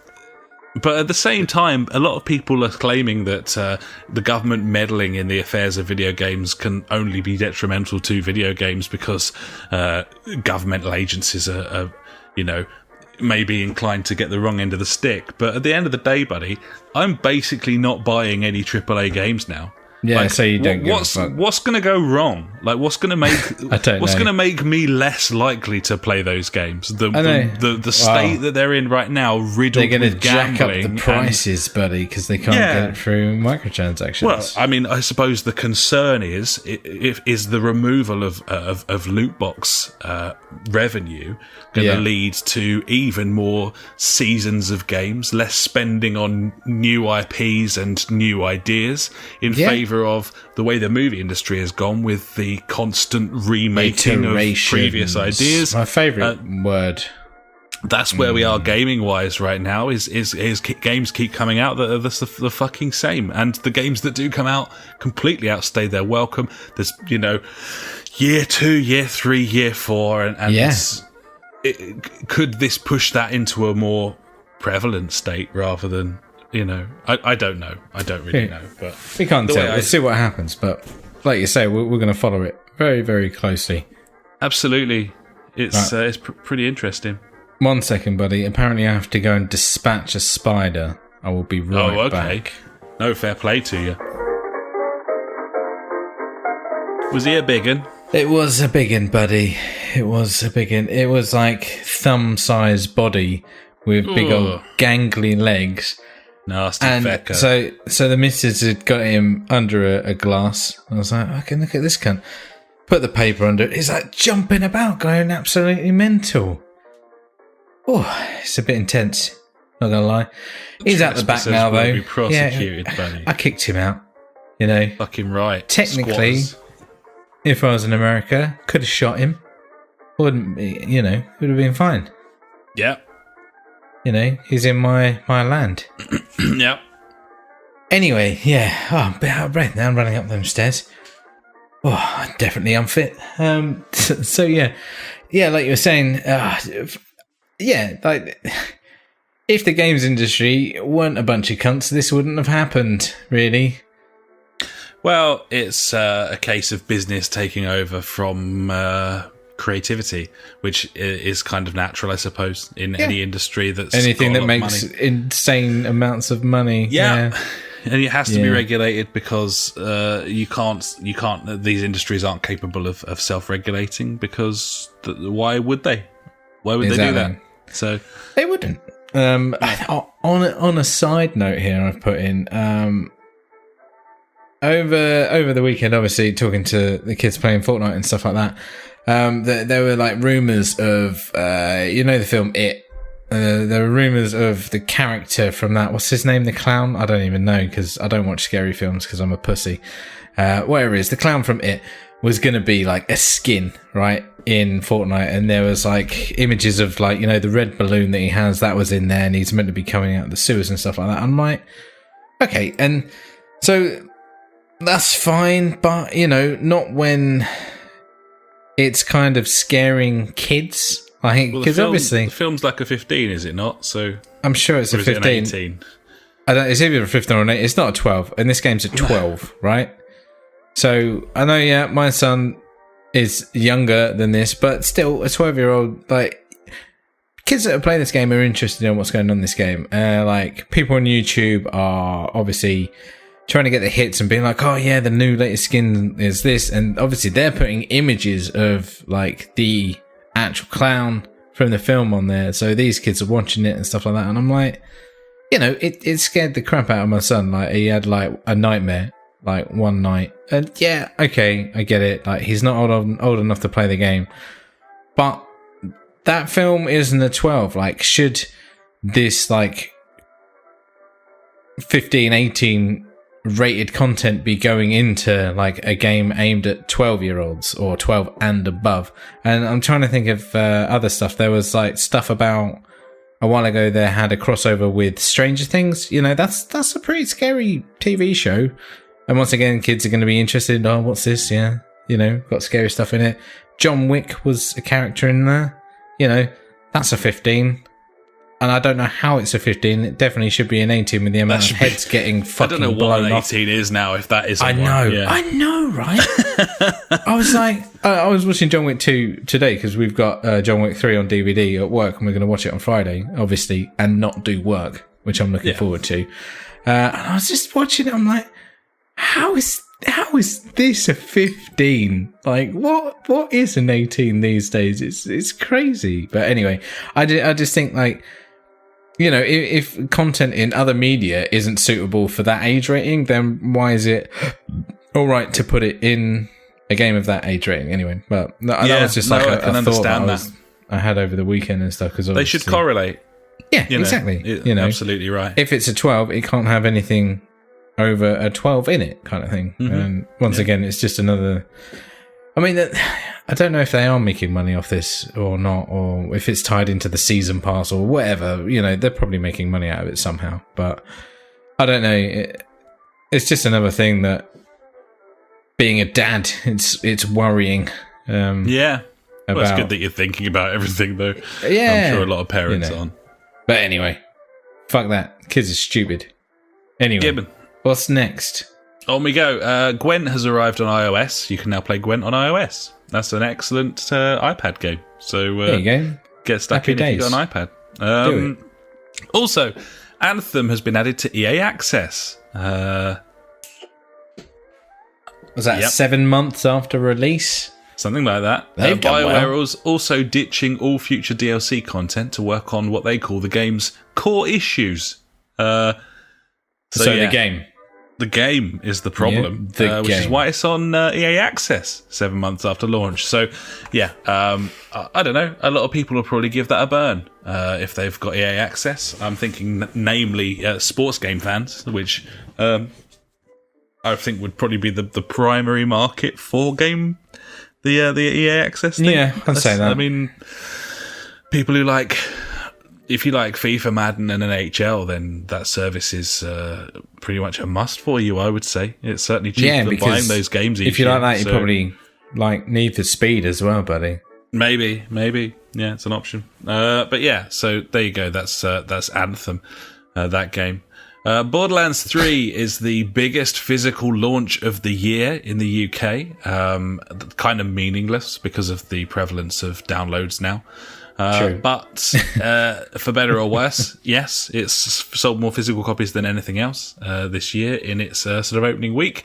but at the same time, a lot of people are claiming that the government meddling in the affairs of video games can only be detrimental to video games because governmental agencies are may be inclined to get the wrong end of the stick. But at the end of the day, buddy, I'm basically not buying any AAA games now. Yeah, so you don't give a fuck. What's going to go wrong? Like, what's going to make what's going to make me less likely to play those games? The state that they're in right now, riddled with gambling. They're going to jack up the prices, buddy, because they can't get it through microtransactions. Well, I mean, I suppose the concern is the removal of loot box revenue going to lead to even more seasons of games, less spending on new IPs and new ideas in favour of the way the movie industry has gone with the constant remaking of previous ideas. My favourite word. That's where we are gaming wise right now. Is games keep coming out that are the fucking same, and the games that do come out completely outstay their welcome. There's year 2, year 3, year 4, and could this push that into a more prevalent state rather than I don't know. I don't really know, but we can't tell. We'll see what happens. But like you say, we're going to follow it very, very closely. Absolutely, it's pretty interesting. 1 second, buddy. Apparently, I have to go and dispatch a spider. I will be right back. No, fair play to you. Was he a biggin? It was a biggin, buddy. It was a biggin. It was like thumb-sized body with big old gangly legs. Nasty fecker. So the missus had got him under a glass. I was like, okay, look at this cunt. Put the paper under it. He's like jumping about, going absolutely mental. Oh, it's a bit intense. Not gonna lie. He's out the back now, though. Be prosecuted, buddy. I kicked him out. Fucking right. Technically, if I was in America, could have shot him. Wouldn't be, would have been fine. Yeah. He's in my land. Yep. Anyway, yeah. Oh, I'm a bit out of breath now. I'm running up them stairs. Oh, I'm definitely unfit. So yeah, like you were saying. Like if the games industry weren't a bunch of cunts, this wouldn't have happened, really. Well, it's a case of business taking over from creativity, which is kind of natural, I suppose, in any industry that's anything that makes insane amounts of money. Yeah. And it has to be regulated because you can't. These industries aren't capable of self-regulating because why would they? Why would they do that? So they wouldn't. On a side note here, I've put in over the weekend, obviously talking to the kids playing Fortnite and stuff like that. There were like rumors of the film It. There were rumors of the character from that. What's his name? The clown? I don't even know because I don't watch scary films because I'm a pussy. Whatever it is, the clown from It was going to be like a skin, right, in Fortnite. And there was like images of like, the red balloon that he has, that was in there, and he's meant to be coming out of the sewers and stuff like that. I'm like, okay. And so that's fine, but, not when it's kind of scaring kids. Because obviously the film's like a 15, is it not? So I'm sure it's a 15. Is it an 18? I don't. It's either a 15 or an 8. It's not a 12, and this game's a 12, right? So I know, my son is younger than this, but still, a 12-year-old, like, kids that are playing this game are interested in what's going on in this game. Like, people on YouTube are obviously trying to get the hits and being like, oh yeah, the new latest skin is this, and obviously they're putting images of like the actual clown from the film on there, so these kids are watching it and stuff like that, and I'm like, it scared the crap out of my son. Like, he had like a nightmare like one night, and yeah, okay, I get it, like he's not old enough to play the game, but that film isn't a 12. Like, should this like 15, 18 rated content be going into like a game aimed at 12-year-olds or 12 and above? And I'm trying to think of other stuff. There was like stuff about a while ago, they had a crossover with Stranger Things. That's a pretty scary TV show, and once again, kids are going to be interested. Oh, what's this? Yeah, got scary stuff in it. John Wick was a character in there. That's a 15. And I don't know how it's a 15. It definitely should be an 18 with the amount of heads getting fucking blown off. I don't know what an 18 is now, if that is. I know, right? I was like, I was watching John Wick 2 today because we've got John Wick 3 on DVD at work, and we're going to watch it on Friday, obviously, and not do work, which I'm looking forward to. And I was just watching it. I'm like, how is this a 15? Like, what is an 18 these days? It's crazy. But anyway, I just think, like, if content in other media isn't suitable for that age rating, then why is it all right to put it in a game of that age rating anyway? But that was just like a thought that I had over the weekend and stuff. Because they should correlate. Yeah, exactly. Absolutely right. If it's a 12, it can't have anything over a 12 in it, kind of thing. Mm-hmm. And once again, it's just another I mean, I don't know if they are making money off this or not, or if it's tied into the season pass or whatever. You know, they're probably making money out of it somehow. But I don't know. It's just another thing that being a dad, it's worrying. Yeah. Well, it's good that you're thinking about everything, though. Yeah. I'm sure a lot of parents aren't. But anyway, fuck that. Kids are stupid. Anyway, Gibbon. What's next? On we go. Gwent has arrived on iOS. You can now play Gwent on iOS. That's an excellent iPad game. So there you go. Get stuck Happy in days. if you've got an iPad. Do it. Also, Anthem has been added to EA Access. Was that 7 months after release? Something like that. BioWare is also ditching all future DLC content to work on what they call the game's core issues. The game. The game is the problem, which is why it's on EA Access 7 months after launch. So, I don't know. A lot of people will probably give that a burn if they've got EA Access. I'm thinking, namely, sports game fans, which I think would probably be the primary market for the EA Access thing. Yeah, I'd say that. I mean, people who like... If you like FIFA, Madden, and NHL, then that service is pretty much a must for you, I would say. It's certainly cheaper than buying those games each year. If you like that, you probably need the speed as well, buddy. Maybe. Yeah, it's an option. But yeah, so there you go. That's Anthem, that game. Borderlands 3 is the biggest physical launch of the year in the UK. Kind of meaningless because of the prevalence of downloads now. But for better or worse, yes, it's sold more physical copies than anything else this year in its sort of opening week.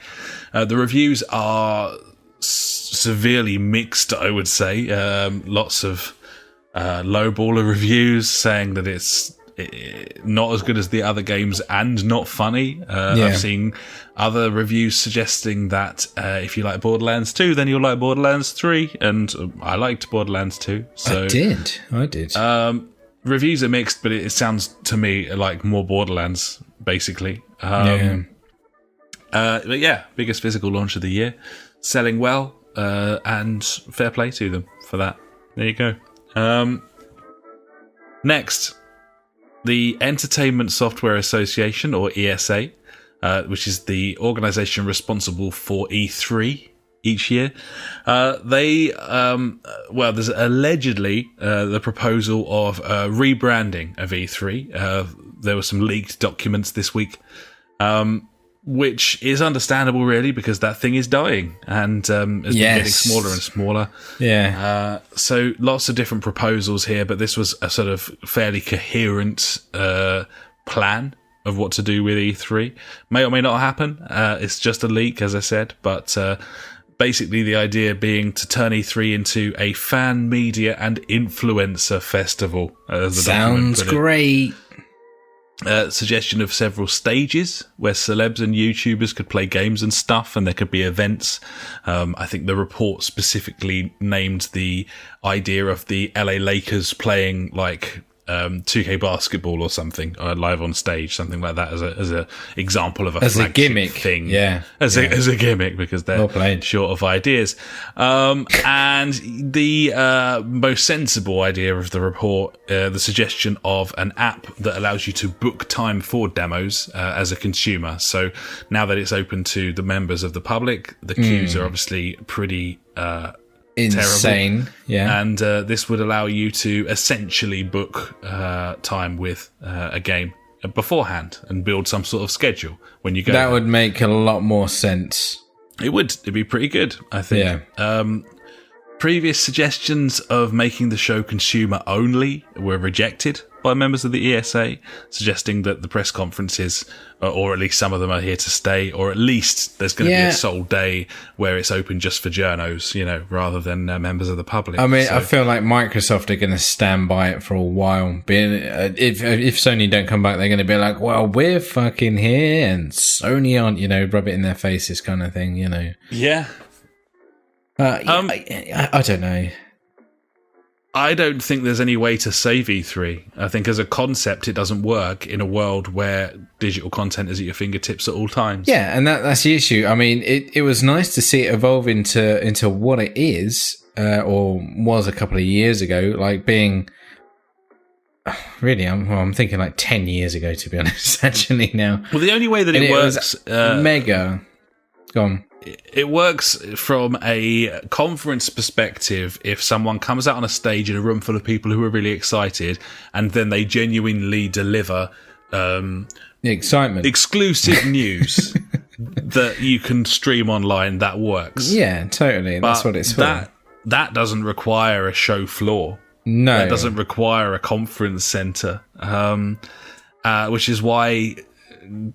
The reviews are severely mixed, I would say. Lots of lowballer reviews saying that it's not as good as the other games and not funny. I've seen other reviews suggesting that if you like Borderlands 2, then you'll like Borderlands 3, and I liked Borderlands 2. So I did. Reviews are mixed, but it sounds to me like more Borderlands, basically. But yeah, biggest physical launch of the year, selling well, and fair play to them for that. There you go. Next, the Entertainment Software Association, or ESA, which is the organisation responsible for E3 each year, there's allegedly the proposal of rebranding of E3. There were some leaked documents this week, which is understandable, really, because that thing is dying and has been getting smaller and smaller. Yeah. So lots of different proposals here, but this was a sort of fairly coherent plan of what to do with E3. May or may not happen. It's just a leak, as I said, but basically the idea being to turn E3 into a fan, media, and influencer festival. Sounds great. Suggestion of several stages where celebs and YouTubers could play games and stuff, and there could be events. I think the report specifically named the idea of the LA Lakers playing like 2K basketball or something live on stage, something like that, as a example of a gimmick thing. As a gimmick, because they're short of ideas. And the most sensible idea of the report, the suggestion of an app that allows you to book time for demos as a consumer. So now that it's open to the members of the public, the queues are obviously pretty insane. Terrible. Yeah. And this would allow you to essentially book time with a game beforehand and build some sort of schedule when you go. That would make a lot more sense. It'd be pretty good, I think. Yeah. Previous suggestions of making the show consumer only were rejected by members of the ESA, suggesting that the press conferences, or at least some of them, are here to stay, or at least there's going to be a sole day where it's open just for journos, rather than members of the public. I mean, I feel like Microsoft are going to stand by it for a while. If Sony don't come back, they're going to be like, well, we're fucking here and Sony aren't, rub it in their faces kind of thing, Yeah. I don't know. I don't think there's any way to save E3. I think as a concept, it doesn't work in a world where digital content is at your fingertips at all times. Yeah, and that's the issue. I mean, it was nice to see it evolve into what it is, or was a couple of years ago, like being... Really, I'm thinking like 10 years ago, to be honest, actually, now. Well, the only way that it works... mega... Go on. It works from a conference perspective if someone comes out on a stage in a room full of people who are really excited and then they genuinely deliver the excitement, exclusive news that you can stream online. That works. Yeah, totally. That's what it's for. That doesn't require a show floor. No. That doesn't require a conference centre, which is why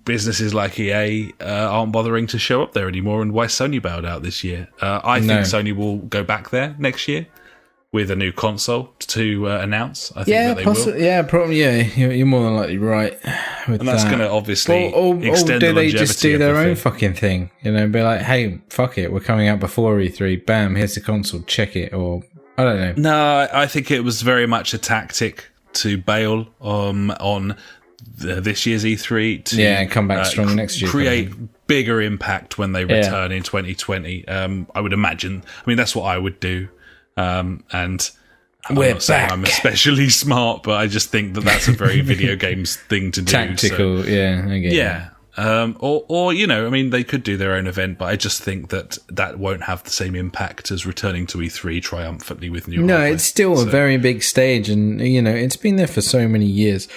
businesses like EA aren't bothering to show up there anymore, and why Sony bowed out this year. I think Sony will go back there next year with a new console to announce. I think that they will. Yeah, probably. Yeah, you're more than likely right. And that's going to obviously extend the longevity. Or do they just do their own fucking thing? You know, be like, hey, fuck it, we're coming out before E3. Bam, here's the console. Check it. Or I don't know. No, I think it was very much a tactic to bail on this year's E3 to come back strong next year, create bigger impact when they return in 2020. I would imagine. I mean, that's what I would do. And I'm not saying I'm especially smart, but I just think that that's a very video games thing to do. Tactical, so, I get it. Or you know, I mean, they could do their own event, but I just think that won't have the same impact as returning to E3 triumphantly with new hardware. It's still a very big stage, and you know, it's been there for so many years.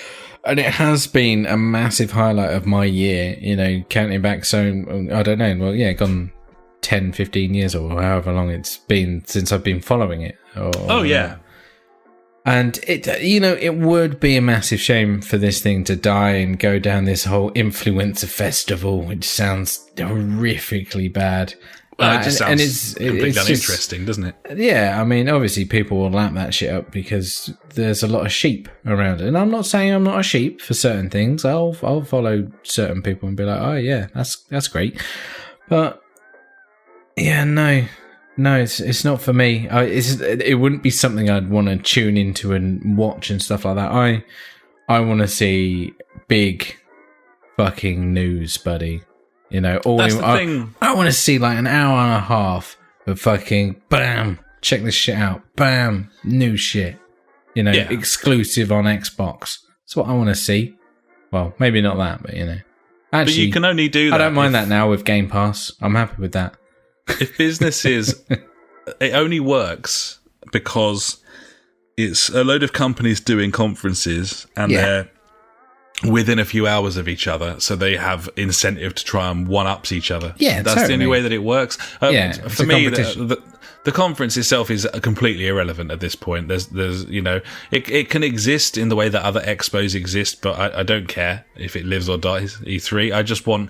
And it has been a massive highlight of my year, you know, counting back I don't know, well, gone 10, 15 years or however long it's been since I've been following it. And it, you know, it would be a massive shame for this thing to die and go down this whole influencer festival, which sounds horrifically bad. It just sounds completely uninteresting, doesn't it? Yeah, I mean, obviously people will lap that shit up because there's a lot of sheep around it. And I'm not saying I'm not a sheep for certain things. I'll follow certain people and be like, oh yeah, that's great. But yeah, no, it's not for me. It wouldn't be something I'd want to tune into and watch and stuff like that. I want to see big fucking news, buddy. You know, that's the thing. I want to see like an hour and a half of fucking bam, check this shit out, bam, new shit. You know, exclusive on Xbox. That's what I want to see. Well, maybe not that, but you know. Actually, but you can only do that. I don't mind that now with Game Pass. I'm happy with that. If businesses, it only works because it's a load of companies doing conferences and they're within a few hours of each other, so they have incentive to try and one-ups each other. Yeah, that's the only way that it works. For me, the conference itself is completely irrelevant at this point. There's you know, it can exist in the way that other expos exist, but I don't care if it lives or dies. E3, I just want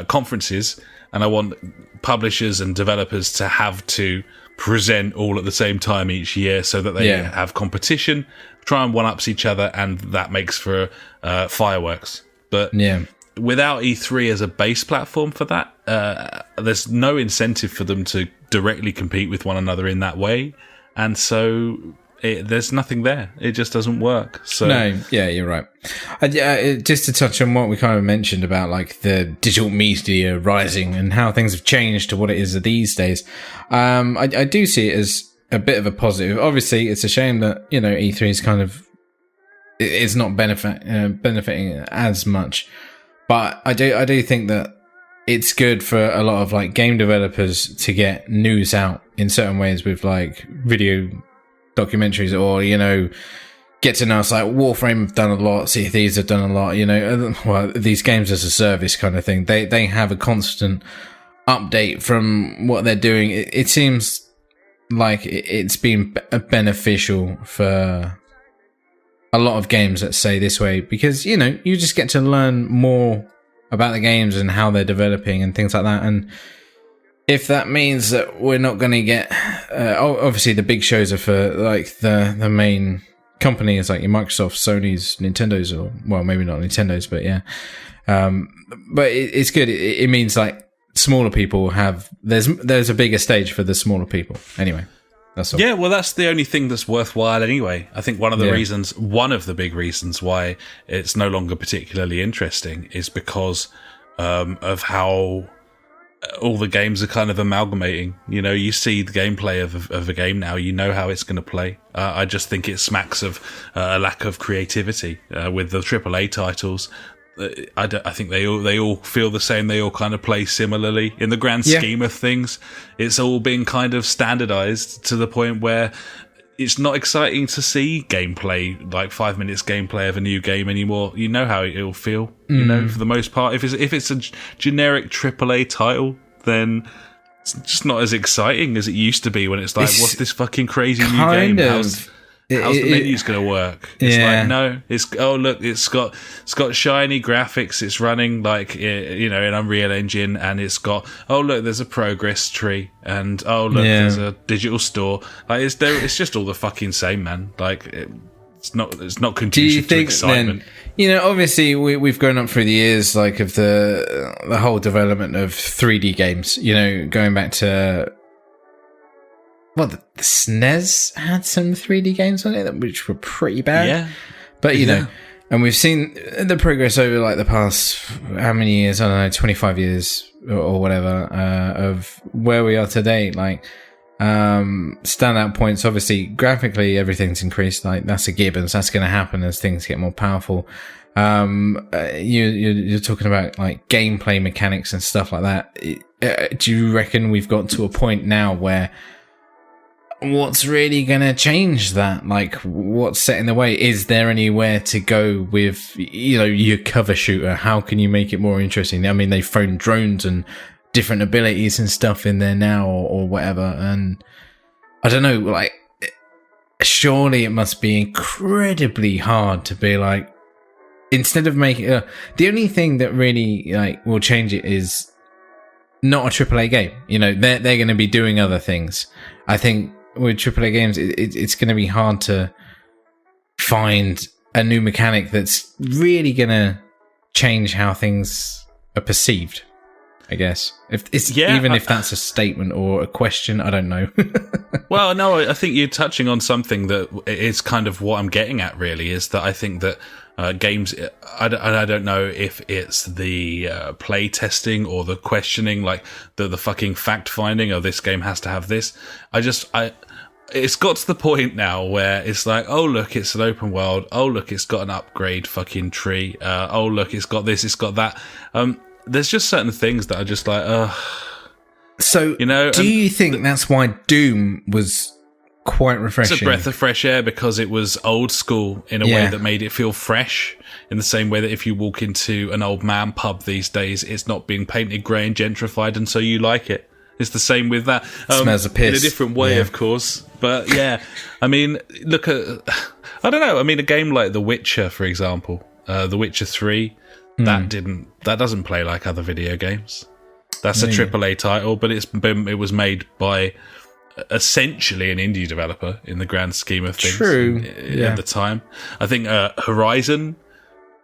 conferences, and I want publishers and developers to have to present all at the same time each year, so that they have competition, try and one-ups each other, and that makes for fireworks. But without E3 as a base platform for that, there's no incentive for them to directly compete with one another in that way, and so there's nothing there. It just doesn't work. So you're right. Just to touch on what we kind of mentioned about like the digital media rising and how things have changed to what it is these days, I do see it as a bit of a positive. Obviously, it's a shame that, you know, E3 is kind of, it's not benefiting as much, but I do think that it's good for a lot of like game developers to get news out in certain ways with like video documentaries, or, you know, get to know us. Like Warframe have done a lot, Sea of Thieves have done a lot, you know, well, these games as a service kind of thing. They have a constant update from what they're doing. It seems like it's been beneficial for a lot of games, let's say this way, because, you know, you just get to learn more about the games and how they're developing and things like that. And if that means that we're not going to get obviously the big shows are for like the main companies like your Microsoft, Sony's, Nintendo's, or well, maybe not Nintendo's, but but it's good. It means like smaller people have there's a bigger stage for the smaller people anyway. That's all. Yeah, well, that's the only thing that's worthwhile anyway. I think one of the big reasons why it's no longer particularly interesting is because of how all the games are kind of amalgamating. You know, you see the gameplay of a game now, you know how it's going to play. I just think it smacks of a lack of creativity with the AAA titles. I think they all feel the same. They all kind of play similarly in the grand scheme of things. It's all been kind of standardized to the point where it's not exciting to see gameplay, like 5 minutes gameplay of a new game anymore. You know how it'll feel, you know, for the most part. If it's a generic AAA title, then it's just not as exciting as it used to be when it's like, what's this fucking crazy new game? How's the menu's going to work? It's like, no, it's got shiny graphics. It's running like, you know, in Unreal Engine, and it's got, there's a progress tree, and there's a digital store. Like, it's just all the fucking same, man. Like, it's not conducive to excitement. Then, you know, obviously we've grown up through the years, like, of the whole development of 3D games. You know, going back to. Well, the SNES had some 3D games on it, which were pretty bad. Yeah. But, you know, and we've seen the progress over, like, the past, how many years? I don't know, 25 years or whatever, of where we are today. Like, standout points, obviously, graphically, everything's increased. Like, that's a given. So that's going to happen as things get more powerful. You're talking about, like, gameplay mechanics and stuff like that. Do you reckon we've got to a point now where what's really going to change that? Like, what's set in the way? Is there anywhere to go with, you know, your cover shooter? How can you make it more interesting? I mean, they've thrown drones and different abilities and stuff in there now or whatever. And I don't know, like, surely it must be incredibly hard to be like, instead of making the only thing that really, like, will change it is not a AAA game. You know, they're going to be doing other things. I think with AAA games, it's going to be hard to find a new mechanic that's really going to change how things are perceived, I guess. If that's a statement or a question, I don't know. Well, no, I think you're touching on something that is kind of what I'm getting at, really, is that I think that games, I don't know if it's the play testing or the questioning, like the fucking fact finding, oh, this game has to have this. It's got to the point now where it's like, oh, look, it's an open world. Oh, look, it's got an upgrade fucking tree. Oh, look, it's got this, it's got that. There's just certain things that are just like, So, you know, do you think that's why Doom was quite refreshing? It's a breath of fresh air because it was old school in a way that made it feel fresh, in the same way that if you walk into an old man pub these days, it's not being painted grey and gentrified, and so you like it. It's the same with that. Smells of piss. In a different way, of course. But yeah, I mean, look at, I don't know, I mean, a game like The Witcher, for example, The Witcher 3, that doesn't play like other video games. That's a AAA title, but it was made by essentially an indie developer in the grand scheme of things. True. At the time. I think Horizon,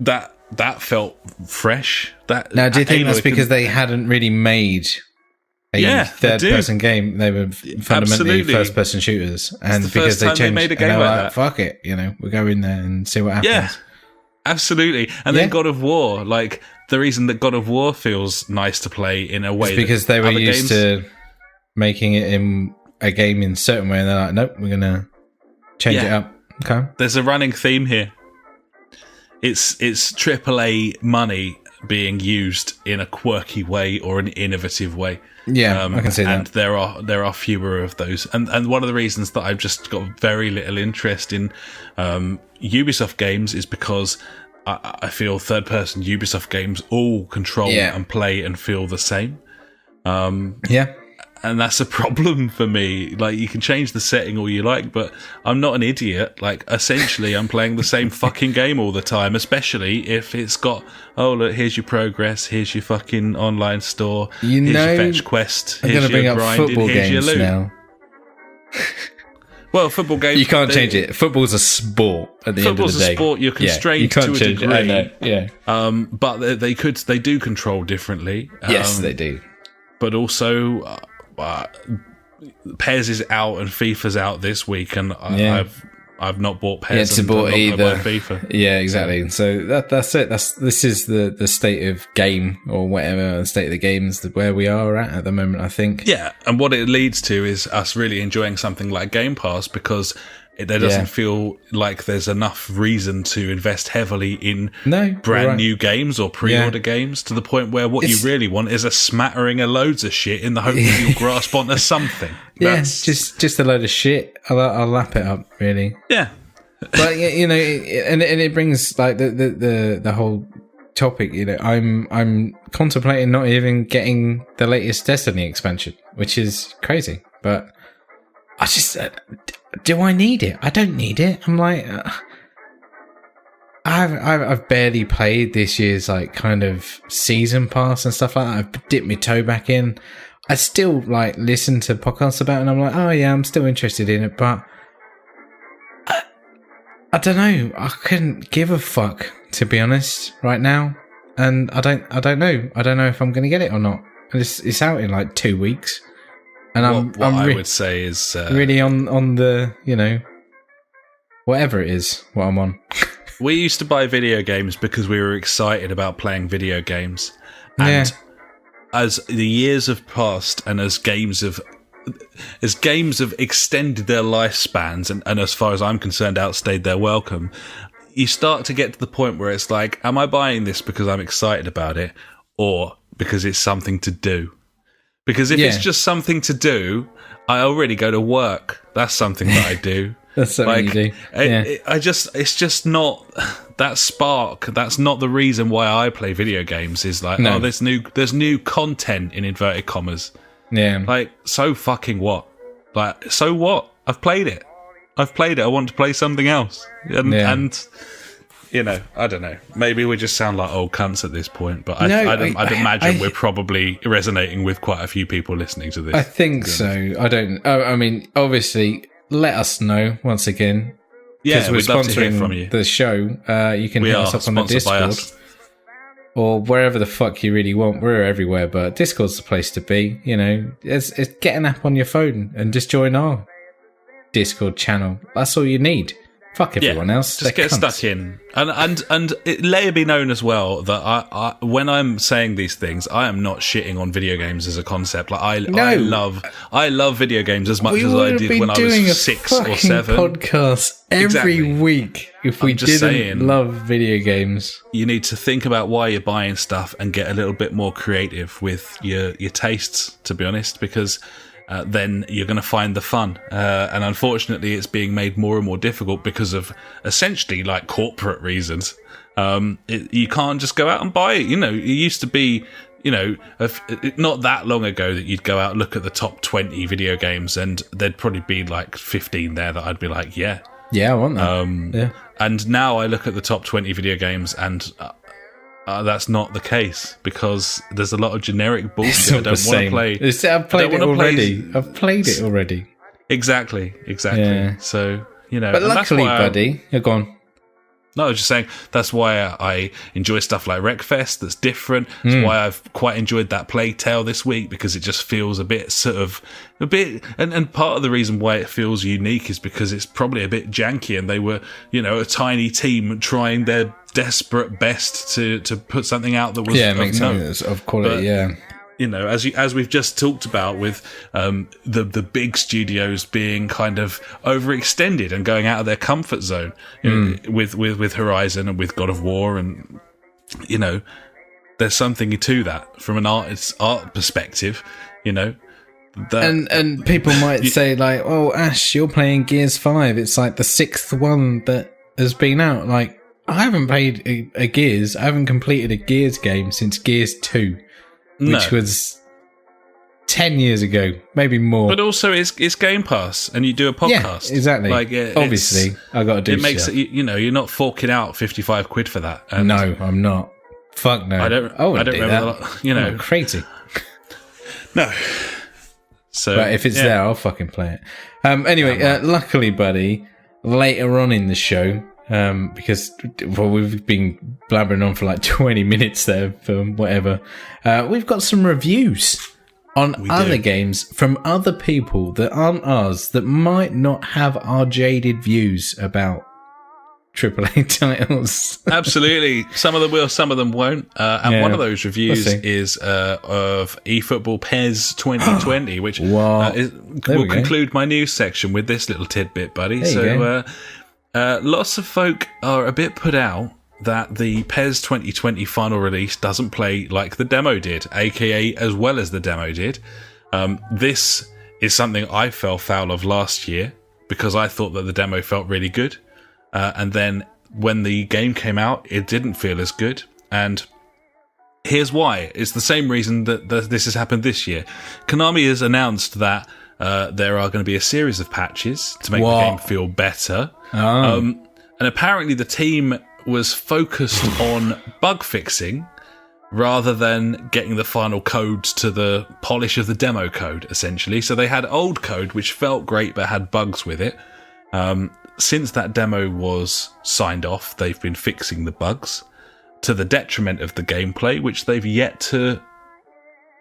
that felt fresh. Now, do you think that's because they hadn't really made a third-person game? They were fundamentally first-person shooters, and because they changed, made a game like that. Fuck it, you know, we'll go in there and see what happens. Yeah, absolutely. And then God of War, like, the reason that God of War feels nice to play in a way is because they were used to making it in a game in a certain way, and they're like, nope, we're gonna change it up. Okay, there's a running theme here. It's AAA money being used in a quirky way or an innovative way. Yeah, I can see that. And there are fewer of those. And one of the reasons that I've just got very little interest in Ubisoft games is because I feel third-person Ubisoft games all control and play and feel the same. And that's a problem for me. Like, you can change the setting all you like, but I'm not an idiot. Like, essentially, I'm playing the same fucking game all the time, especially if it's got, oh, look, here's your progress, here's your fucking online store, here's your fetch quest, here's your grinding, here's your loot. Now. Well, football games... You can't change it. Football's a sport at the end of the day. Football's a sport. You're constrained to a degree. I know. Yeah. But they do control differently. Yes, they do. But also... PES is out and FIFA's out this week, and I've not bought PES and bought either. FIFA. Yeah, exactly. So that's it. This is the state of game, or whatever, the state of the games where we are at the moment, I think. Yeah, and what it leads to is us really enjoying something like Game Pass, because there doesn't feel like there's enough reason to invest heavily in brand new games or pre-order games, to the point where what you really want is a smattering of loads of shit in the hope that you'll grasp onto something. Just a load of shit. I'll lap it up, really. Yeah. But, you know, and it brings, like, the whole topic, you know, I'm contemplating not even getting the latest Destiny expansion, which is crazy, but I just... do I need it? I don't need it. I'm like, I've barely played this year's like kind of season pass and stuff like that. I've dipped my toe back in. I still like listen to podcasts about it, and I'm like, oh yeah, I'm still interested in it, but I don't know. I couldn't give a fuck, to be honest, right now, and I don't know. I don't know if I'm going to get it or not. It's out in like 2 weeks. And I would say is really on the, you know, whatever it is, what I'm on. We used to buy video games because we were excited about playing video games. And as the years have passed, and as games have extended their lifespans, and as far as I'm concerned, outstayed their welcome, you start to get to the point where it's like, am I buying this because I'm excited about it, or because it's something to do? Because if it's just something to do, I already go to work. That's something that I do. That's something you do. It's just not that spark. That's not the reason why I play video games. Is like, there's new content in inverted commas. Yeah. Like, so fucking what? Like, so what? I've played it. I want to play something else. And you know, I don't know. Maybe we just sound like old cunts at this point, but I'd imagine we're probably resonating with quite a few people listening to this. I think so. I mean, obviously, let us know once again. Yeah, we're we'd love to hear sponsoring from you. The show. You can hit us up on the Discord, or wherever the fuck you really want. We're everywhere, but Discord's the place to be. You know, it's get an app on your phone and just join our Discord channel. That's all you need. Fuck everyone else. Just get stuck in, and it let it be known as well that I when I'm saying these things, I am not shitting on video games as a concept. Like I love video games as much as I did when I was 6 or 7. Podcast every week if we didn't love video games. You need to think about why you're buying stuff and get a little bit more creative with your tastes. To be honest, because then you're going to find the fun. And unfortunately, it's being made more and more difficult because of essentially like corporate reasons. You can't just go out and buy it. You know, it used to be, you know, not that long ago that you'd go out and look at the top 20 video games, and there'd probably be like 15 there that I'd be like, yeah, I want that. And now I look at the top 20 video games, and that's not the case, because there's a lot of generic bullshit I don't want to play. I've played it already. Exactly. Yeah. So, you know. But luckily, buddy, you're gone. No, I was just saying, that's why I enjoy stuff like Wreckfest, that's different. That's why I've quite enjoyed that Plague Tale this week, because it just feels a bit and part of the reason why it feels unique is because it's probably a bit janky, and they were, you know, a tiny team trying their desperate best to put something out that was of quality. You know, as we've just talked about with the big studios being kind of overextended and going out of their comfort zone, with Horizon and with God of War, and you know, there's something to that from an art perspective, you know. And people might say like, "Oh, Ash, you're playing Gears 5. It's like the 6th one that has been out." Like, I haven't played a Gears. I haven't completed a Gears game since Gears 2. Which was 10 years ago, maybe more. But also, it's Game Pass, and you do a podcast. Yeah, exactly. Like, obviously, I got to do. It makes it, you know, you're not forking out 55 quid for that. And no, I'm not. Fuck no. I don't remember that. You know, crazy. No. So, but if it's there, I'll fucking play it. Anyway, luckily, buddy, later on in the show, because we've been blabbering on for like 20 minutes there for whatever. We've got some reviews on other games from other people that aren't ours, that might not have our jaded views about AAA titles. Absolutely. Some of them will, some of them won't. And one of those reviews is of eFootball PES 2020, which will conclude my news section with this little tidbit, buddy. So lots of folk are a bit put out that the PES 2020 final release doesn't play like the demo did, aka as well as the demo did. This is something I fell foul of last year because I thought that the demo felt really good. And then when the game came out, it didn't feel as good. And here's why. It's the same reason that this has happened this year. Konami has announced that there are going to be a series of patches to make the game feel better. And apparently the team was focused on bug fixing rather than getting the final code to the polish of the demo code, essentially. So they had old code, which felt great but had bugs with it. Since that demo was signed off, they've been fixing the bugs to the detriment of the gameplay, which they've yet to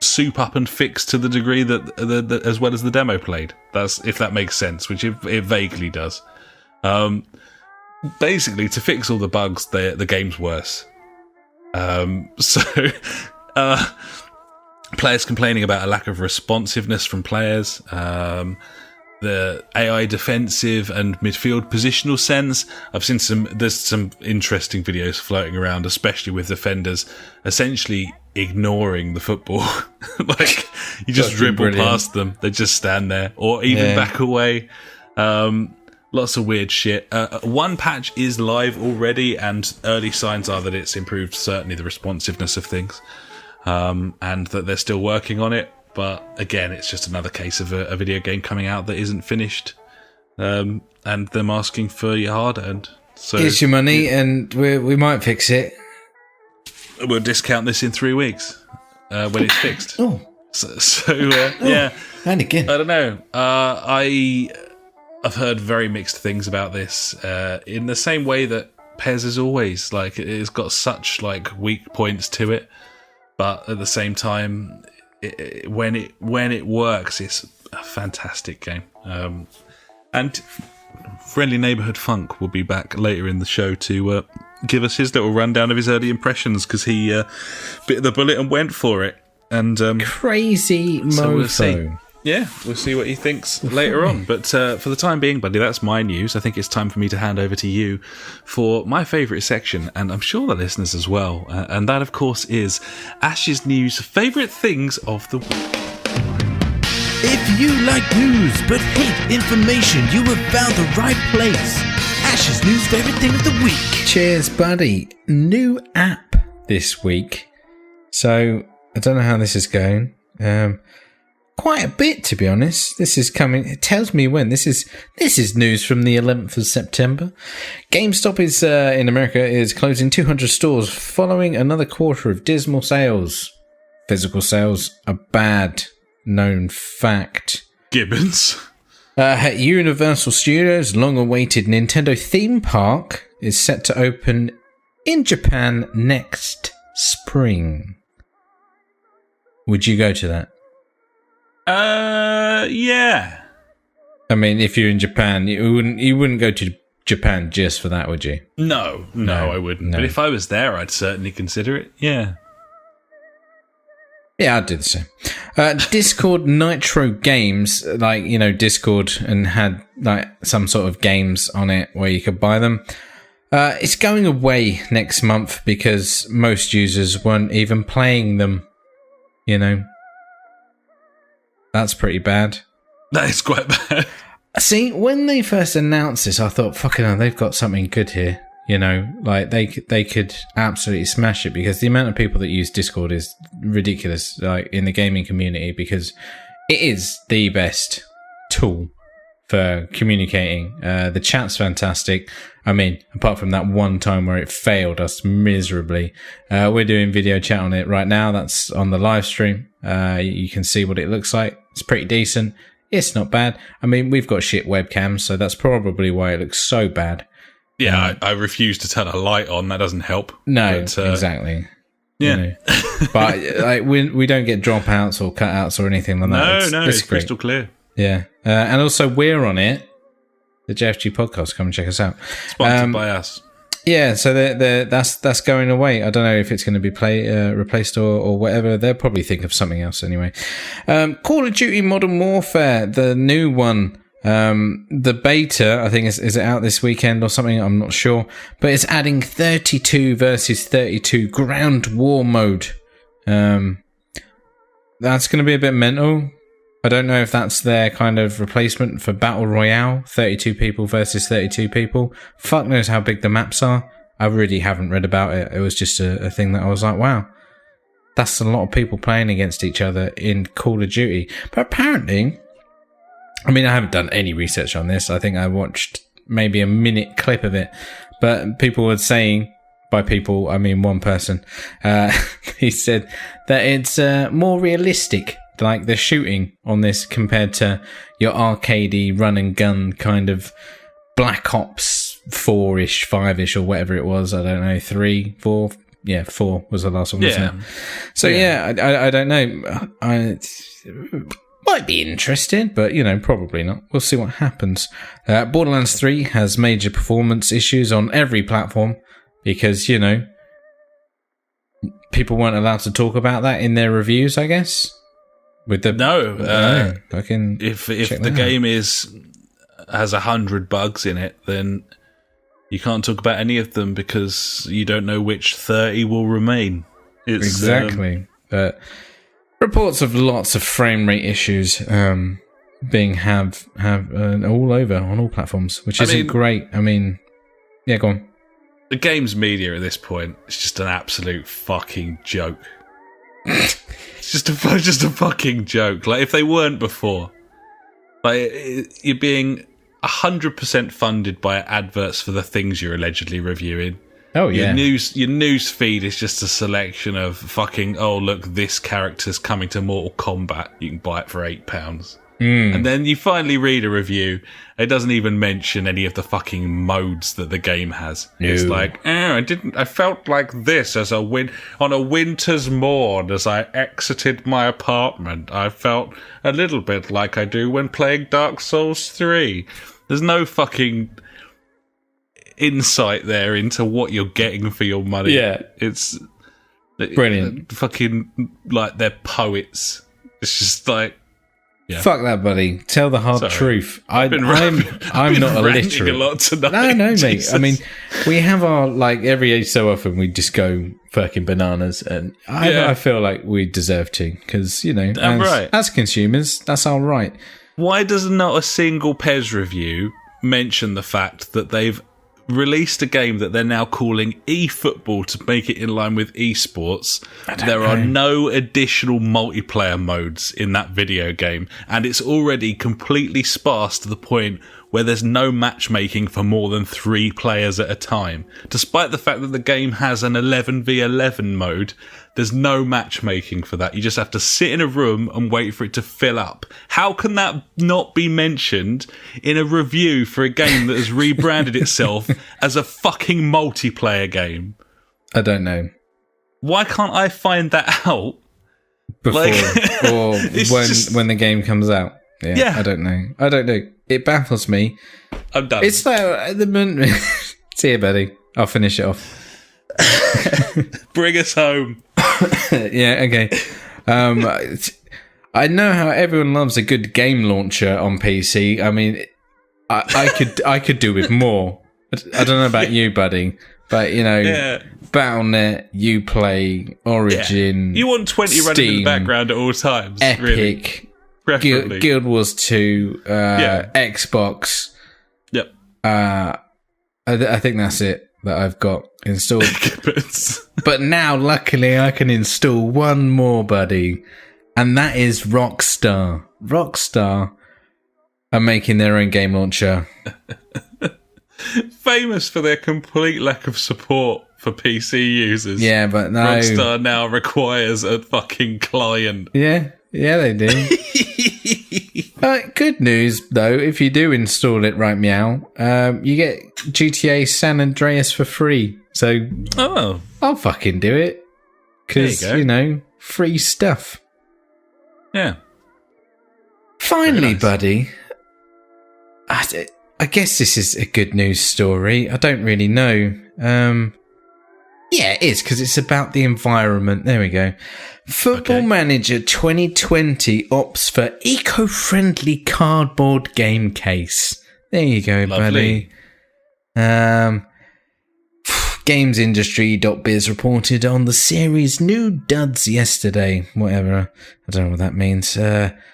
soup up and fix to the degree that as well as the demo played. That's, if that makes sense, which it vaguely does. Basically, to fix all the bugs, the game's worse. Players complaining about a lack of responsiveness from players. The AI defensive and midfield positional sense. I've seen there's some interesting videos floating around, especially with defenders essentially ignoring the football. Like, you just dribble past them, they just stand there, or even back away. Lots of weird shit. One patch is live already, and early signs are that it's improved, certainly, the responsiveness of things, and that they're still working on it. But again, it's just another case of a video game coming out that isn't finished, and them asking for your hard-earned. So here's your money, and we might fix it. We'll discount this in 3 weeks when it's fixed. Yeah. And again, I don't know. I've heard very mixed things about this. In the same way that PES is always, like, it's got such like weak points to it, but at the same time, when it works, it's a fantastic game. And Friendly Neighborhood Funk will be back later in the show to give us his little rundown of his early impressions, because he bit the bullet and went for it. And crazy mofo. So we'll see. Yeah, we'll see what he thinks later on. But for the time being, buddy, that's my news. I think it's time for me to hand over to you for my favourite section, and I'm sure the listeners as well. And that, of course, is Ash's News Favourite Things of the Week. If you like news but hate information, you have found the right place. Ash's News Favourite Thing of the Week. Cheers, buddy. New app this week. So, I don't know how this is going. Quite a bit, to be honest. This is coming. It tells me when. This is news from the 11th of September. GameStop is in America is closing 200 stores following another quarter of dismal sales. Physical sales are bad, known fact. Gibbons. At Universal Studios, long-awaited Nintendo theme park is set to open in Japan next spring. Would you go to that? Yeah. I mean, if you're in Japan, you wouldn't go to Japan just for that, would you? No, I wouldn't. No. But if I was there, I'd certainly consider it. Yeah. Yeah, I'd do the same. Discord Nitro Games, like, you know, Discord, and had like some sort of games on it where you could buy them. It's going away next month because most users weren't even playing them, you know. That's pretty bad. That is quite bad. See, when they first announced this, I thought, fucking hell, they've got something good here. You know, like they could absolutely smash it, because the amount of people that use Discord is ridiculous, like in the gaming community, because it is the best tool for communicating. The chat's fantastic. I mean, apart from that one time where it failed us miserably, we're doing video chat on it right now. That's on the live stream. You can see what it looks like. It's pretty decent. It's not bad. I mean, we've got shit webcams, so that's probably why it looks so bad. Yeah, I refuse to turn a light on. That doesn't help. No, exactly. Yeah. You know? But like we don't get dropouts or cutouts or anything like that. It's crystal clear. Yeah. And also we're on it. The JfG Podcast. Come and check us out. Sponsored by us. Yeah, so that's going away. I don't know if it's going to be replaced or whatever. They'll probably think of something else anyway. Call of Duty Modern Warfare, the new one. The beta, I think, is it out this weekend or something? I'm not sure. But it's adding 32 versus 32 ground war mode. That's going to be a bit mental. I don't know if that's their kind of replacement for Battle Royale, 32 people versus 32 people. Fuck knows how big the maps are. I really haven't read about it. It was just a thing that I was like, wow, that's a lot of people playing against each other in Call of Duty. But apparently, I mean, I haven't done any research on this. I think I watched maybe a minute clip of it. But people were saying, by people, I mean one person, he said that it's more realistic, like the shooting on this compared to your arcadey run and gun kind of Black Ops 4-ish, 5-ish or whatever it was. I don't know, 3, 4. Yeah, 4 was the last one, wasn't it? So I don't know. Might be interested, but probably not. We'll see what happens. Borderlands 3 has major performance issues on every platform because people weren't allowed to talk about that in their reviews, I guess. With the if the game has 100 bugs in it, then you can't talk about any of them because you don't know which 30 will remain. Exactly. Reports of lots of frame rate issues being have all over on all platforms, which isn't great. I mean, yeah, go on. The game's media at this point is just an absolute fucking joke. It's just a fucking joke. Like, if they weren't before, like, you're being 100% funded by adverts for the things you're allegedly reviewing. Oh yeah. Your news feed is just a selection of fucking, oh look, this character's coming to Mortal Kombat. You can buy it for £8. And then you finally read a review. It doesn't even mention any of the fucking modes that the game has. No. It's like, I felt like this on a winter's morn as I exited my apartment. I felt a little bit like I do when playing Dark Souls 3. There's no fucking insight there into what you're getting for your money. Yeah. It's brilliant. Fucking, like, they're poets. It's just like, yeah. Fuck that, buddy. Tell the hard truth. I'm not illiterate. A lot tonight. No, Jesus. mate. I mean, we have our, like, every so often we just go fucking bananas, and I feel like we deserve to, because, as consumers, that's our right. Why does not a single PES review mention the fact that they've released a game that they're now calling eFootball to make it in line with esports? There are no additional multiplayer modes in that video game, and it's already completely sparse to the point where there's no matchmaking for more than 3 players at a time. Despite the fact that the game has an 11v11 mode, there's no matchmaking for that. You just have to sit in a room and wait for it to fill up. How can that not be mentioned in a review for a game that has rebranded itself as a fucking multiplayer game? I don't know. Why can't I find that out before or when the game comes out? Yeah, I don't know. It baffles me. I'm done. It's like at the moment. See you, buddy. I'll finish it off. Bring us home. Yeah, okay. I know how everyone loves a good game launcher on PC. I mean, I could do with more. I don't know about you, buddy, but Battle.net, Uplay, Origin. Yeah. You want 20 Steam, running in the background at all times. Epic, really. Guild Wars 2, Xbox. Yep. I think that's it that I've got installed. But now, luckily, I can install one more, buddy, and that is Rockstar. Rockstar are making their own game launcher. Famous for their complete lack of support for PC users. Yeah, but no. Rockstar now requires a fucking client. Yeah, they do. Good news, though, if you do install it right meow, you get GTA San Andreas for free. So, I'll fucking do it. because, free stuff. Yeah. Finally, buddy, I guess this is a good news story. I don't really know. Yeah, it is, because it's about the environment. There we go. Football Manager 2020 opts for eco-friendly cardboard game case. There you go, Lovely. buddy. GamesIndustry.biz reported on the series' new duds yesterday. Whatever. I don't know what that means.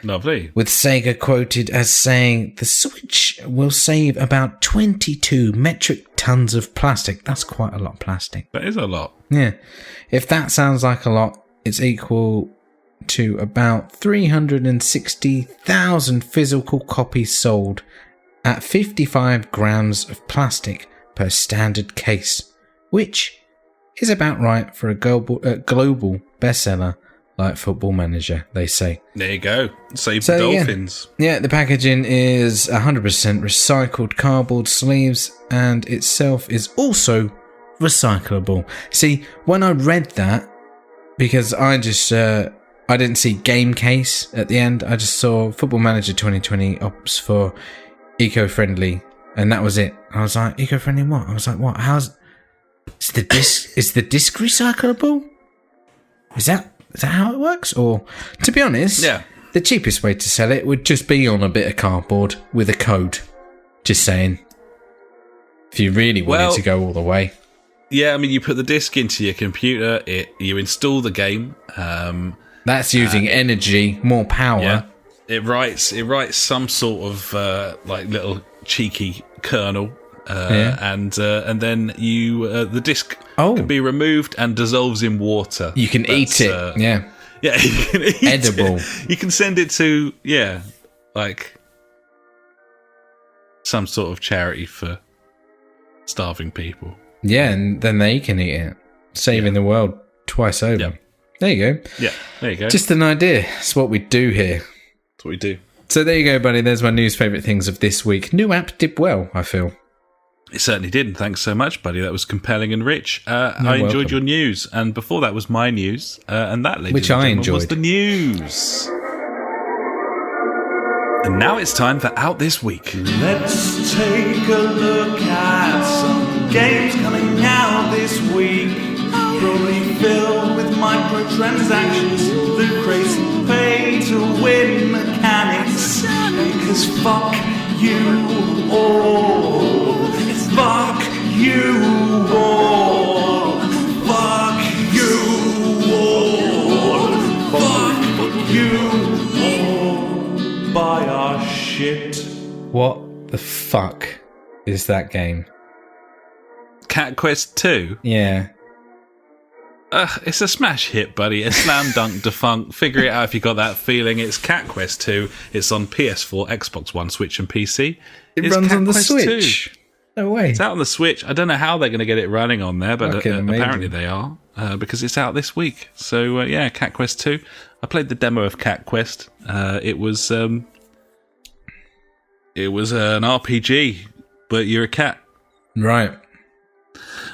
Lovely. With Sega quoted as saying, the Switch will save about 22 metric tons of plastic. That's quite a lot of plastic. That is a lot. Yeah. If that sounds like a lot, it's equal to about 360,000 physical copies sold at 55 grams of plastic per standard case, which is about right for a global bestseller like Football Manager, they say. There you go. Save the dolphins. Yeah, the packaging is 100% recycled cardboard sleeves and itself is also recyclable. See, when I read that, because I just I didn't see game case at the end, I just saw Football Manager 2020 opts for eco-friendly, and that was it. I was like, eco-friendly what? I was like, what? Is the disc recyclable? Is that how it works? Or, to be honest, the cheapest way to sell it would just be on a bit of cardboard with a code. Just saying. If you really wanted to go all the way. Yeah, I mean, you put the disc into your computer, you install the game. That's using energy, more power. Yeah, it writes some sort of like little cheeky kernel. And then the disc can be removed and dissolves in water. You can eat it. Yeah, you can eat edible. It. You can send it to like some sort of charity for starving people. Yeah, and then they can eat it, saving the world twice over. Yep. There you go. Yeah, there you go. Just an idea. It's what we do here. That's what we do. So there you go, buddy. There's my news favourite things of this week. New app did well, I feel. It certainly did, and thanks so much, buddy. That was compelling and rich. I enjoyed your news, and before that was my news, and that, ladies and gentlemen, was the news. And now it's time for Out This Week. Let's take a look at some games coming out this week. Probably filled with microtransactions, the crazy pay-to-win mechanics. Because fuck you all. Fuck you all. Fuck you all. Fuck you all. Buy our shit. What the fuck is that game? Cat Quest 2? Yeah. It's a smash hit, buddy. A slam dunk defunct. Figure it out if you got that feeling. It's Cat Quest 2. It's on PS4, Xbox One, Switch, and PC. It runs on the Switch. 2. No way. It's out on the Switch. I don't know how they're going to get it running on there, but apparently they are, because it's out this week. So, Cat Quest 2. I played the demo of Cat Quest. It was an RPG, but you're a cat. Right.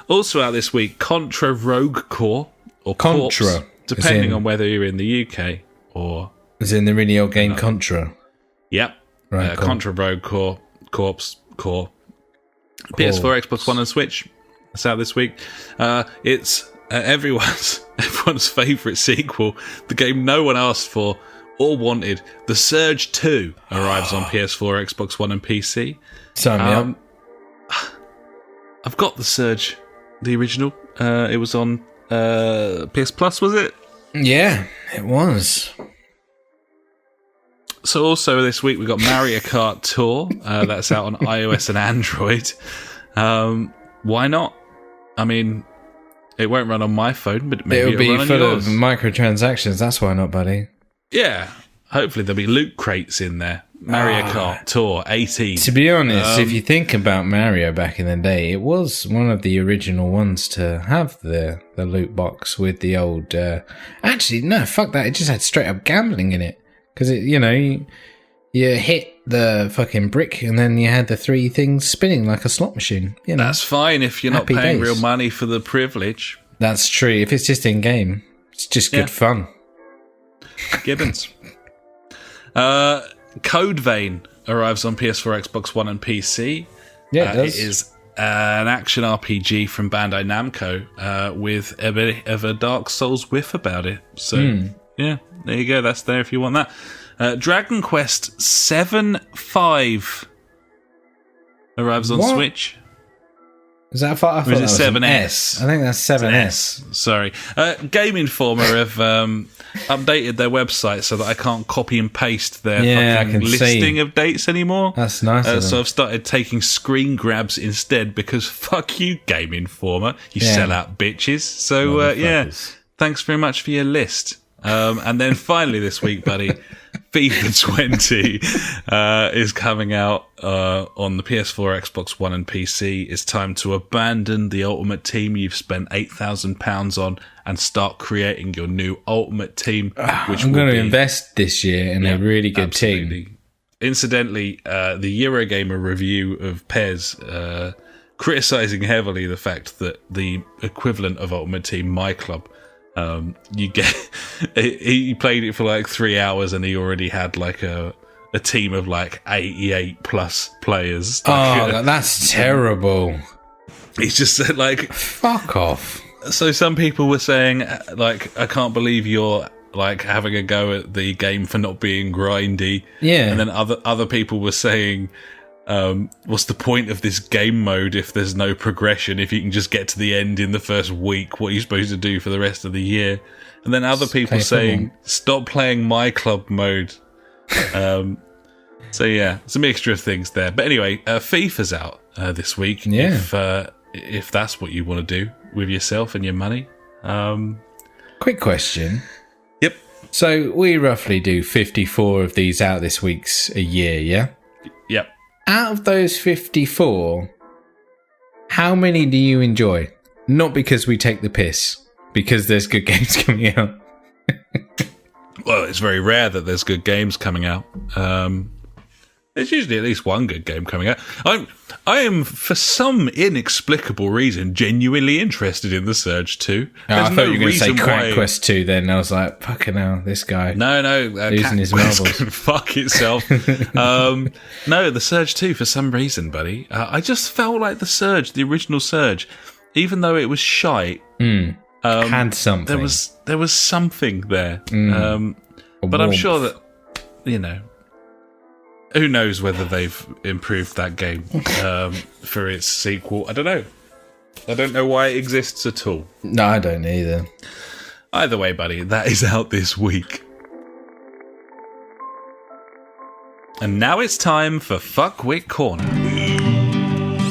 Also out this week, Contra Rogue Core, or Contra, Corpse, depending on whether you're in the UK or... As in the really old game Contra? Yep. Right, cool. Contra Rogue Core, Corpse, Core. PS4, Xbox One and Switch. That's out this week. It's everyone's favourite sequel, the game no one asked for or wanted. The Surge 2 arrives on PS4, Xbox One and PC. Sign me up. I've got the Surge, the original. It was on PS Plus, was it? Yeah, it was. So also this week we got Mario Kart Tour. That's out on iOS and Android. Why not? I mean, it won't run on my phone, but maybe it'll be full of microtransactions. That's why not, buddy. Yeah. Hopefully there'll be loot crates in there. Mario Kart Tour 18. To be honest, if you think about Mario back in the day, it was one of the original ones to have the loot box with the old... Actually, no, fuck that. It just had straight up gambling in it. Because, you hit the fucking brick and then you had the three things spinning like a slot machine. That's fine if you're not paying real money for the privilege. That's true. If it's just in-game, It's just good fun. Gibbons. Code Vein arrives on PS4, Xbox One, and PC. Yeah, it does. It is an action RPG from Bandai Namco with a bit of a Dark Souls whiff about it. So, yeah, there you go. That's there if you want that. Dragon Quest 7-5 arrives on Switch. Is that 5? Or is it 7S? I think that's 7S. Sorry. Game Informer have updated their website so that I can't copy and paste their fucking listing of dates anymore. That's nice. So I've started taking screen grabs instead because fuck you, Game Informer. You sell out bitches. So, thanks very much for your list. And then finally this week, buddy, FIFA 20 is coming out on the PS4, Xbox One, and PC. It's time to abandon the Ultimate Team you've spent £8,000 on and start creating your new Ultimate Team. Which I'm going to invest this year in a really good team. Incidentally, the Eurogamer review of PES criticising heavily the fact that the equivalent of Ultimate Team, My Club, you get he played it for like 3 hours and he already had like a team of like 88 plus players. That's terrible. He's just said like fuck off. So some people were saying like, I can't believe you're like having a go at the game for not being grindy. Yeah. And then other people were saying, what's the point of this game mode if there's no progression? If you can just get to the end in the first week, what are you supposed to do for the rest of the year? And then other people saying, stop playing My Club mode. So yeah, it's a mixture of things there. But anyway, FIFA's out this week. Yeah. If that's what you want to do with yourself and your money. Quick question. Yep. So we roughly do 54 of these out this week's a year, yeah? Yep. Out of those 54, how many do you enjoy? Not because we take the piss, because there's good games coming out. Well, it's very rare that there's good games coming out. There's usually at least one good game coming out. I am, for some inexplicable reason, genuinely interested in The Surge 2. I thought you were going to say Crack Quest 2 then. I was like, fucking hell, this guy. No. Losing his marbles. Fuck itself. No, The Surge 2, for some reason, buddy. I just felt like The Surge, the original Surge, even though it was shite, had something. There was something there. But I'm sure that, you know, who knows whether they've improved that game for its sequel. I don't know. I don't know why it exists at all. No, I don't either. Either way, buddy, that is out this week. And now it's time for Fuckwit Corner.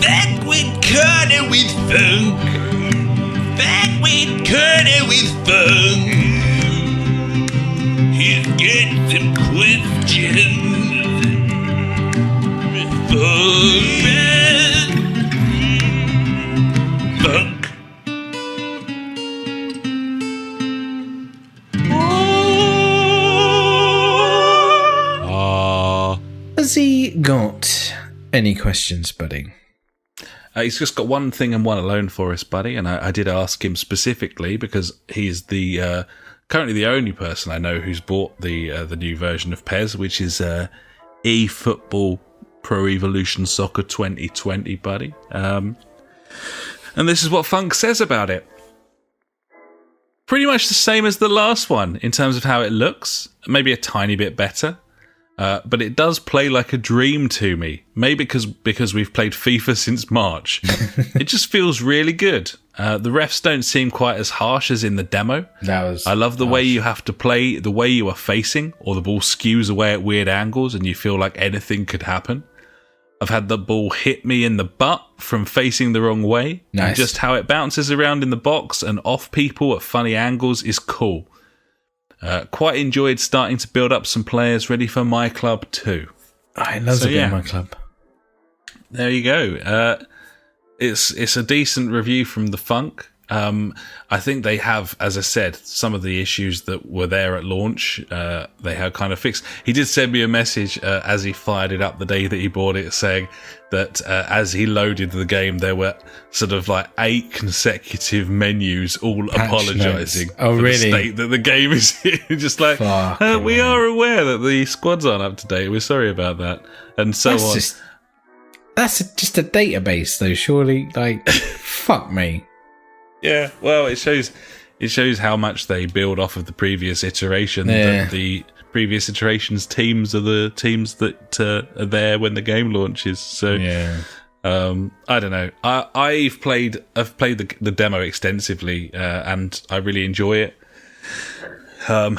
Fuckwit Corner with Funk. Fuckwit Corner with Funk. He's got some questions. Funk. Has he got any questions, buddy? He's just got one thing and one alone for us, buddy. And I did ask him specifically because he's the currently the only person I know who's bought the new version of PES, which is eFootball Pro Evolution Soccer 2020, buddy. And this is what Funk says about it. Pretty much the same as the last one in terms of how it looks. Maybe a tiny bit better. But it does play like a dream to me. Maybe because we've played FIFA since March. It just feels really good. The refs don't seem quite as harsh as in the demo. I love the way you have to play, the way you are facing, or the ball skews away at weird angles and you feel like anything could happen. I've had the ball hit me in the butt from facing the wrong way. Nice. And just how it bounces around in the box and off people at funny angles is cool. Quite enjoyed starting to build up some players ready for My Club too. I love to My Club. There you go. It's a decent review from the Funk. I think they have, as I said, some of the issues that were there at launch, they have kind of fixed. He did send me a message as he fired it up the day that he bought it, saying that as he loaded the game, there were sort of like 8 consecutive menus all apologising for the state that the game is in. Just like, we are aware that the squads aren't up to date. We're sorry about that. And so on. That's just a database, though, surely. Like, fuck me. Yeah, well, it shows how much they build off of the previous iteration. That the previous iterations teams are the teams that are there when the game launches. So, I don't know. I've played the demo extensively, and I really enjoy it. But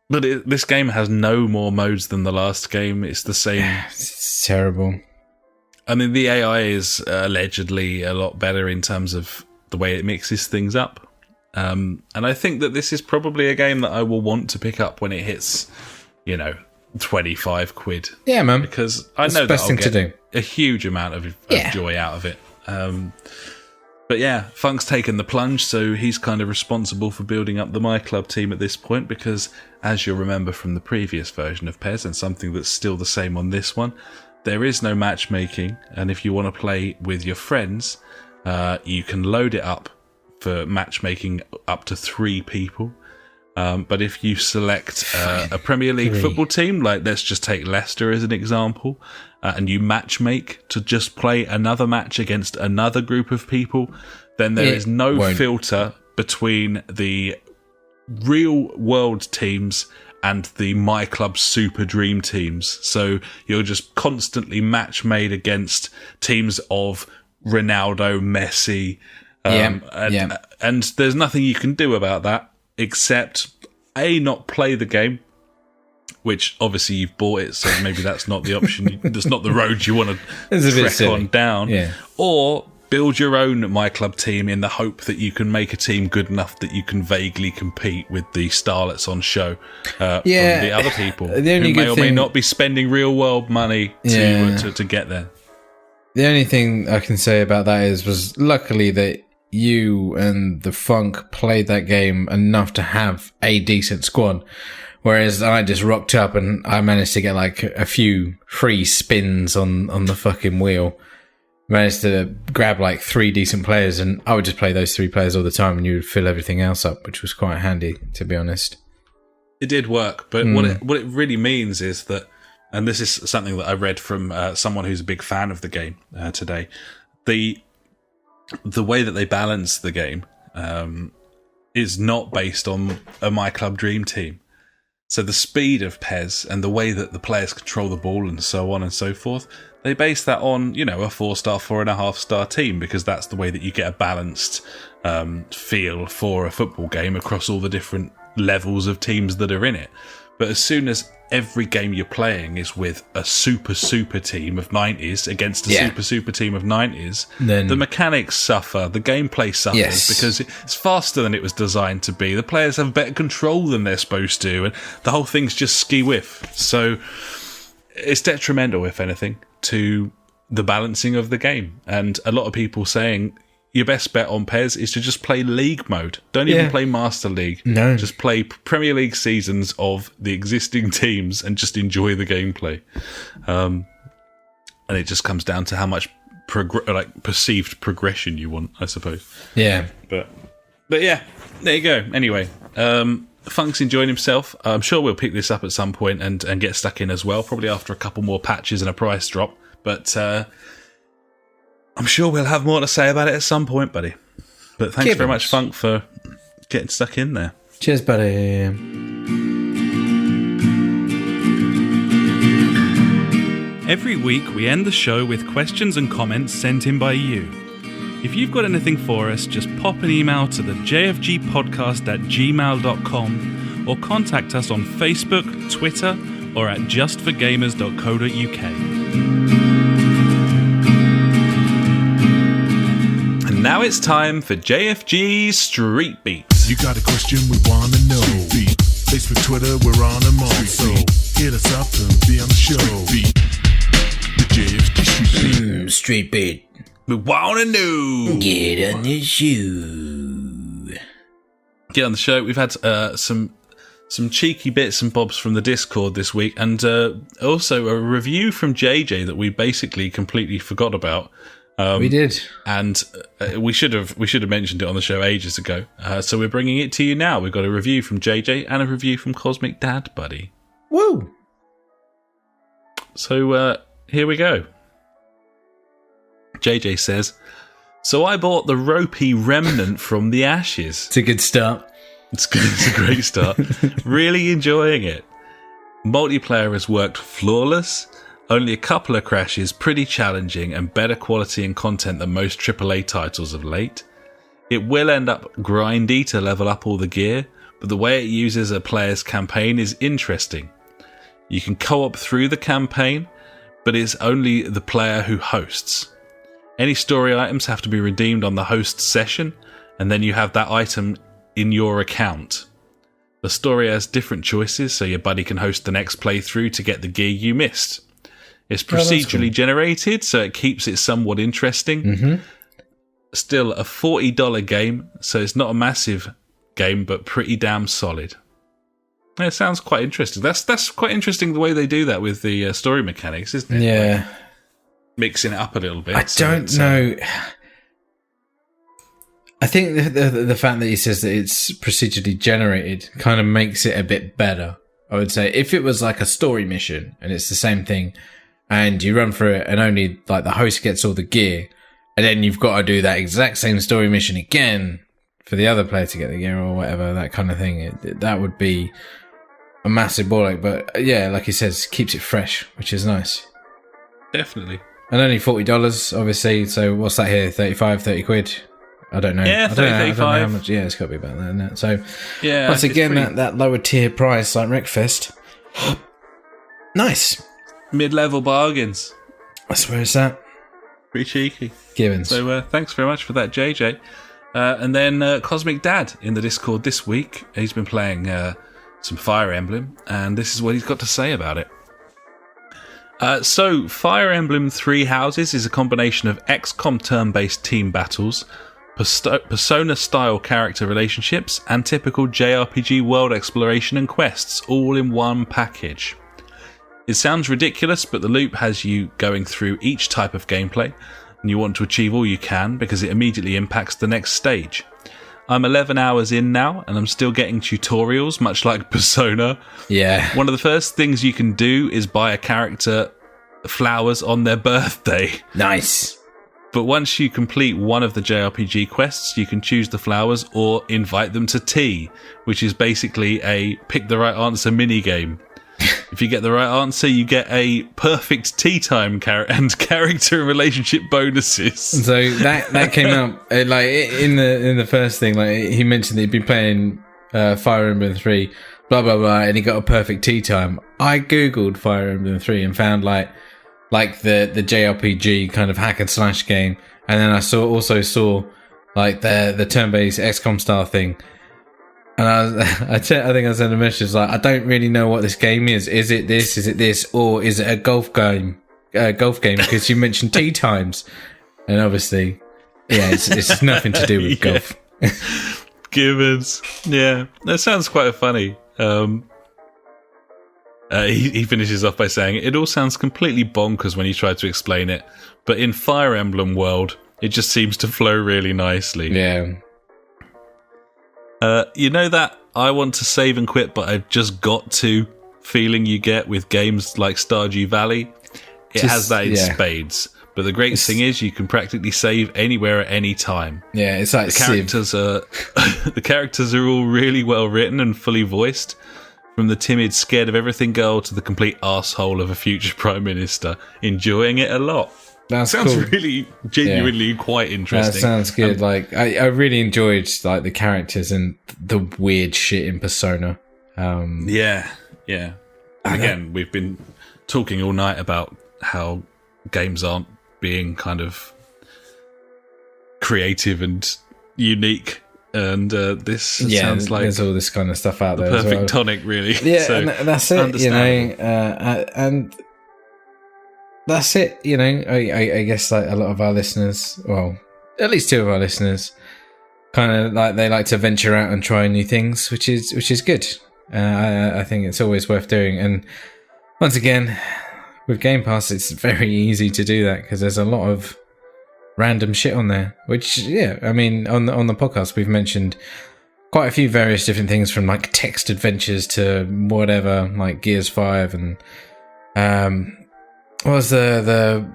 this game has no more modes than the last game. It's the same. It's terrible. I mean, the AI is allegedly a lot better in terms of the way it mixes things up. And I think that this is probably a game that I will want to pick up when it hits, 25 quid. Yeah, man. Because I know that I'll get a huge amount of joy out of it. But yeah, Funk's taken the plunge, so he's kind of responsible for building up the My Club team at this point, because as you'll remember from the previous version of PES, and something that's still the same on this one, there is no matchmaking, and if you want to play with your friends, you can load it up for matchmaking up to 3 people. But if you select a Premier League football team, like let's just take Leicester as an example, and you matchmake to just play another match against another group of people, then there is no filter between the real world teams and the My Club Super Dream teams. So you're just constantly match made against teams of Ronaldo, Messi, and there's nothing you can do about that except not play the game, which obviously you've bought it, so maybe that's not the option. That's not the road you want to trek on down. Yeah. Or build your own My Club team in the hope that you can make a team good enough that you can vaguely compete with the starlets on show from the other people who may or may not be spending real world money to get there. The only thing I can say about that was luckily that you and the Funk played that game enough to have a decent squad, whereas I just rocked up and I managed to get like a few free spins on the fucking wheel. Managed to grab like 3 decent players, and I would just play those 3 players all the time, and you would fill everything else up, which was quite handy, to be honest. It did work, but what it really means is that, and this is something that I read from someone who's a big fan of the game today, the way that they balance the game is not based on a My Club Dream team. So the speed of PES and the way that the players control the ball and so on and so forth, they base that on, a 4-star, 4.5-star team, because that's the way that you get a balanced feel for a football game across all the different levels of teams that are in it. But as soon as every game you're playing is with a super team of 90s against a super team of 90s, then the mechanics suffer, the gameplay suffers, because it's faster than it was designed to be. The players have better control than they're supposed to, and the whole thing's just ski-whiff. So it's detrimental, if anything, to the balancing of the game. And a lot of people saying your best bet on PES is to just play League mode. Don't even play Master League. No. Just play Premier League seasons of the existing teams and just enjoy the gameplay. And it just comes down to how much perceived progression you want, I suppose. Yeah. But yeah, there you go. Anyway, Funk's enjoying himself. I'm sure we'll pick this up at some point and get stuck in as well, probably after a couple more patches and a price drop. But I'm sure we'll have more to say about it at some point, buddy. But thanks very much, Funk, for getting stuck in there. Cheers, buddy. Every week, we end the show with questions and comments sent in by you. If you've got anything for us, just pop an email to the JfG Podcast at gmail.com or contact us on Facebook, Twitter, or at justforgamers.co.uk. Now it's time for JfG Street Beats. You got a question we want to know. Facebook, Twitter, we're on them all. So hit us up and be on the show. The JfG Street Beat. Street Beat. We want to know. Get on the show. Get on the show. We've had some cheeky bits and bobs from the Discord this week, and also a review from JJ that we basically completely forgot about. We did, and we should have mentioned it on the show ages ago. So we're bringing it to you now. We've got a review from JJ and a review from Cosmic Dad Buddy. Woo! So here we go. JJ says, "So I bought the ropey remnant from the ashes. It's a good start. It's good. It's a great start. Really enjoying it. Multiplayer has worked flawless. Only a couple of crashes, pretty challenging, and better quality and content than most AAA titles of late. It will end up grindy to level up all the gear, but the way it uses a player's campaign is interesting. You can co-op through the campaign, but it's only the player who hosts. Any story items have to be redeemed on the host session, and then you have that item in your account. The story has different choices, so your buddy can host the next playthrough to get the gear you missed. It's procedurally generated, so it keeps it somewhat interesting. Mm-hmm. Still a $40 game, so it's not a massive game, but pretty damn solid." It sounds quite interesting. That's quite interesting the way they do that with the story mechanics, isn't it? Yeah. Like, mixing it up a little bit. I don't know. I think the fact that he says that it's procedurally generated kind of makes it a bit better. I would say if it was like a story mission and it's the same thing, and you run through it and only like the host gets all the gear, and then you've got to do that exact same story mission again for the other player to get the gear or whatever, that kind of thing, that would be a massive ball ache. But yeah, like he says, keeps it fresh, which is nice. Definitely. And only $40, obviously. So what's that here? 30 quid? I don't know. Yeah, 30, I don't know 35. how much. Yeah, it's got to be about that, isn't it? So yeah, once again, that lower tier price like Wreckfest. Nice. Mid-level bargains. That's where it's at. Pretty cheeky. Givens. So thanks very much for that, JJ. And then Cosmic Dad in the Discord this week. He's been playing some Fire Emblem, and this is what he's got to say about it. So, Fire Emblem Three Houses is a combination of XCOM turn-based team battles, Persona-style character relationships, and typical JRPG world exploration and quests, all in one package. It sounds ridiculous, but the loop has you going through each type of gameplay, and you want to achieve all you can because it immediately impacts the next stage. I'm 11 hours in now, and I'm still getting tutorials, much like Persona. Yeah. One of the first things you can do is buy a character flowers on their birthday. Nice. But once you complete one of the JRPG quests, you can choose the flowers or invite them to tea, which is basically a pick the right answer minigame. If you get the right answer, you get a perfect tea time and character and relationship bonuses. So that came out like in the first thing. Like he mentioned that he'd been playing Fire Emblem 3, blah blah blah, and he got a perfect tea time. I googled Fire Emblem 3 and found like the JRPG kind of hack and slash game, and then I also saw like the turn-based XCOM style thing. And I think I sent a message like, I don't really know what this game is. Is it this, or is it a golf game? Because you mentioned tea times, and obviously, yeah, it's nothing to do with golf. Givens, yeah, that sounds quite funny. He finishes off by saying, "It all sounds completely bonkers when you try to explain it, but in Fire Emblem world, it just seems to flow really nicely." Yeah. You know that I want to save and quit, but I've just got to feeling you get with games like Stardew Valley? It has that in spades. But the great thing is you can practically save anywhere at any time. Yeah, it's like the characters are all really well written and fully voiced. From the timid, scared of everything girl to the complete arsehole of a future prime minister. Enjoying it a lot. That sounds cool. really genuinely quite interesting. That sounds good. I really enjoyed like the characters and the weird shit in Persona. Yeah. And again, we've been talking all night about how games aren't being kind of creative and unique, and this sounds like there's all this kind of stuff out there. Perfect as well. tonic, really. Yeah, so, and that's it. You know, and that's it. You know, I guess like a lot of our listeners, well, at least 2 of our listeners, kind of like they like to venture out and try new things, which is good. I think it's always worth doing. And once again, with Game Pass, it's very easy to do that because there's a lot of random shit on there. Which, yeah, I mean, on the podcast, we've mentioned quite a few various different things, from like text adventures to whatever, like Gears 5 and what was the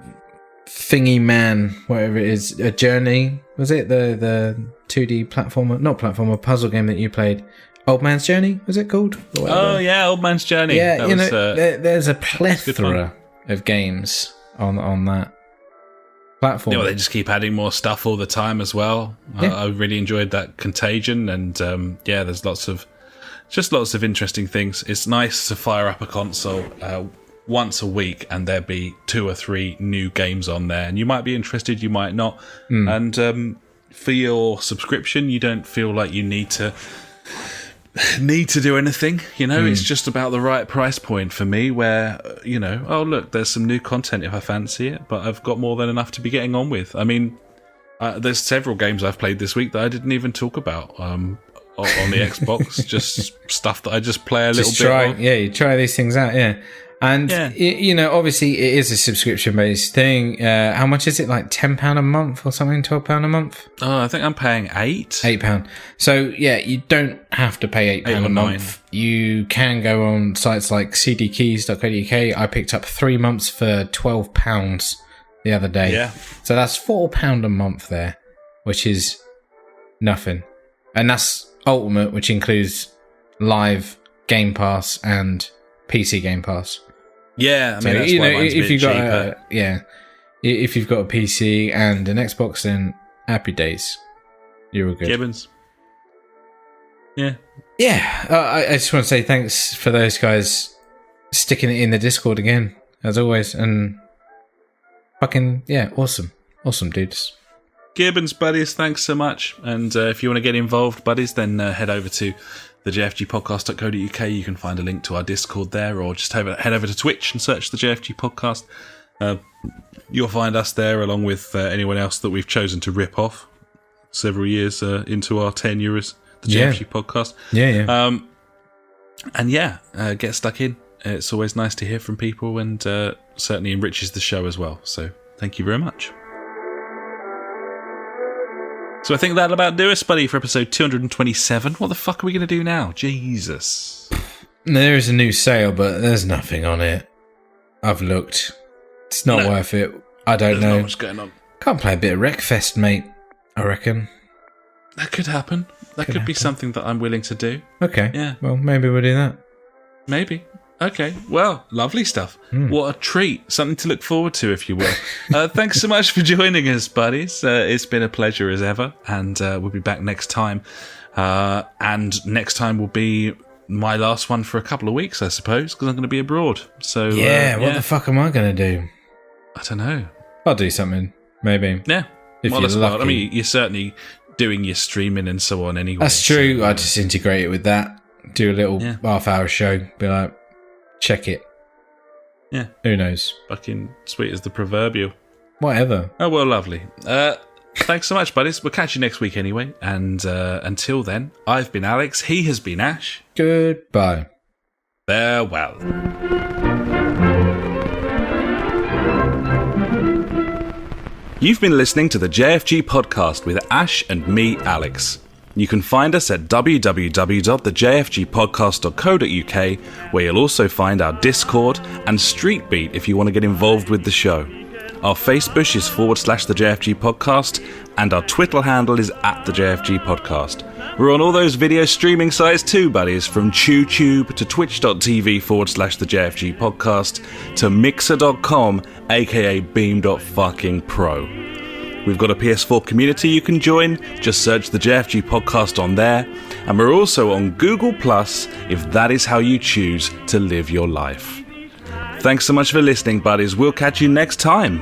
thingy man, whatever it is, a Journey, was it the 2D puzzle game that you played? Old Man's Journey, was it called? Oh yeah, Old Man's Journey. Yeah, there's a plethora of games on that platform. Yeah, well, they just keep adding more stuff all the time as well. Yeah. I really enjoyed that Contagion, and there's lots of interesting things. It's nice to fire up a console once a week and there be 2 or 3 new games on there, and you might be interested, you might not. And for your subscription, you don't feel like you need to do anything, you know. It's just about the right price point for me, where, you know, oh look, there's some new content if I fancy it, but I've got more than enough to be getting on with. I mean, there's several games I've played this week that I didn't even talk about on the Xbox. Just stuff that I just play a little bit. Yeah, you try these things out. Yeah. And, you know, obviously it is a subscription-based thing. How much is it? Like £10 a month or something? £12 a month? Oh, I think I'm paying £8. So, yeah, you don't have to pay £8 a month. You can go on sites like cdkeys.co.uk. I picked up 3 months for £12 the other day. Yeah. So that's £4 a month there, which is nothing. And that's Ultimate, which includes live Game Pass and PC Game Pass. Yeah, I mean, that's why mine's a bit cheaper. If you've got a PC and an Xbox, then happy days. You're all good. Gibbons. Yeah. Yeah, I just want to say thanks for those guys sticking it in the Discord again, as always. And fucking, yeah, awesome. Awesome dudes. Gibbons, buddies, thanks so much. And if you want to get involved, buddies, then head over to the JfGpodcast.co.uk. You can find a link to our Discord there, or just head over to Twitch and search the JfG Podcast. You'll find us there, along with anyone else that we've chosen to rip off several years into our tenure as the JfG Podcast. And get stuck in. It's always nice to hear from people, and certainly enriches the show as well. So thank you very much. So I think that'll about do us, buddy, for episode 227. What the fuck are we going to do now? Jesus. There is a new sale, but there's nothing on it. I've looked. It's not worth it. I don't know. Not much going on. Can't play a bit of Wreckfest, mate, I reckon. That could happen. That could be something that I'm willing to do. Okay. Yeah. Well, maybe we'll do that. Maybe. Okay, well, lovely stuff. What a treat. Something to look forward to, if you will. Thanks so much for joining us, buddies. It's been a pleasure as ever, and we'll be back next time. And next time will be my last one for a couple of weeks, I suppose, because I'm going to be abroad. So what the fuck am I going to do? I don't know. I'll do something, maybe. Yeah. If you're lucky. I mean, you're certainly doing your streaming and so on anyway. That's true. So, I just integrate it with that. Do a little half-hour show. Be like, check it. Yeah. Who knows? Fucking sweet as the proverbial. Whatever. Oh, well, lovely. Thanks so much, buddies. We'll catch you next week anyway. And until then, I've been Alex. He has been Ash. Goodbye. Farewell. You've been listening to the JfG Podcast with Ash and me, Alex. You can find us at www.thejfgpodcast.co.uk, where you'll also find our Discord and Streetbeat if you want to get involved with the show. Our Facebook is /the JfG Podcast, and our Twitter handle is @the JfG Podcast. We're on all those video streaming sites too, buddies, from TubeTube to twitch.tv /the JfG Podcast to mixer.com, aka beam.fucking-pro. We've got a PS4 community you can join. Just search the JfG Podcast on there. And we're also on Google Plus if that is how you choose to live your life. Thanks so much for listening, buddies. We'll catch you next time.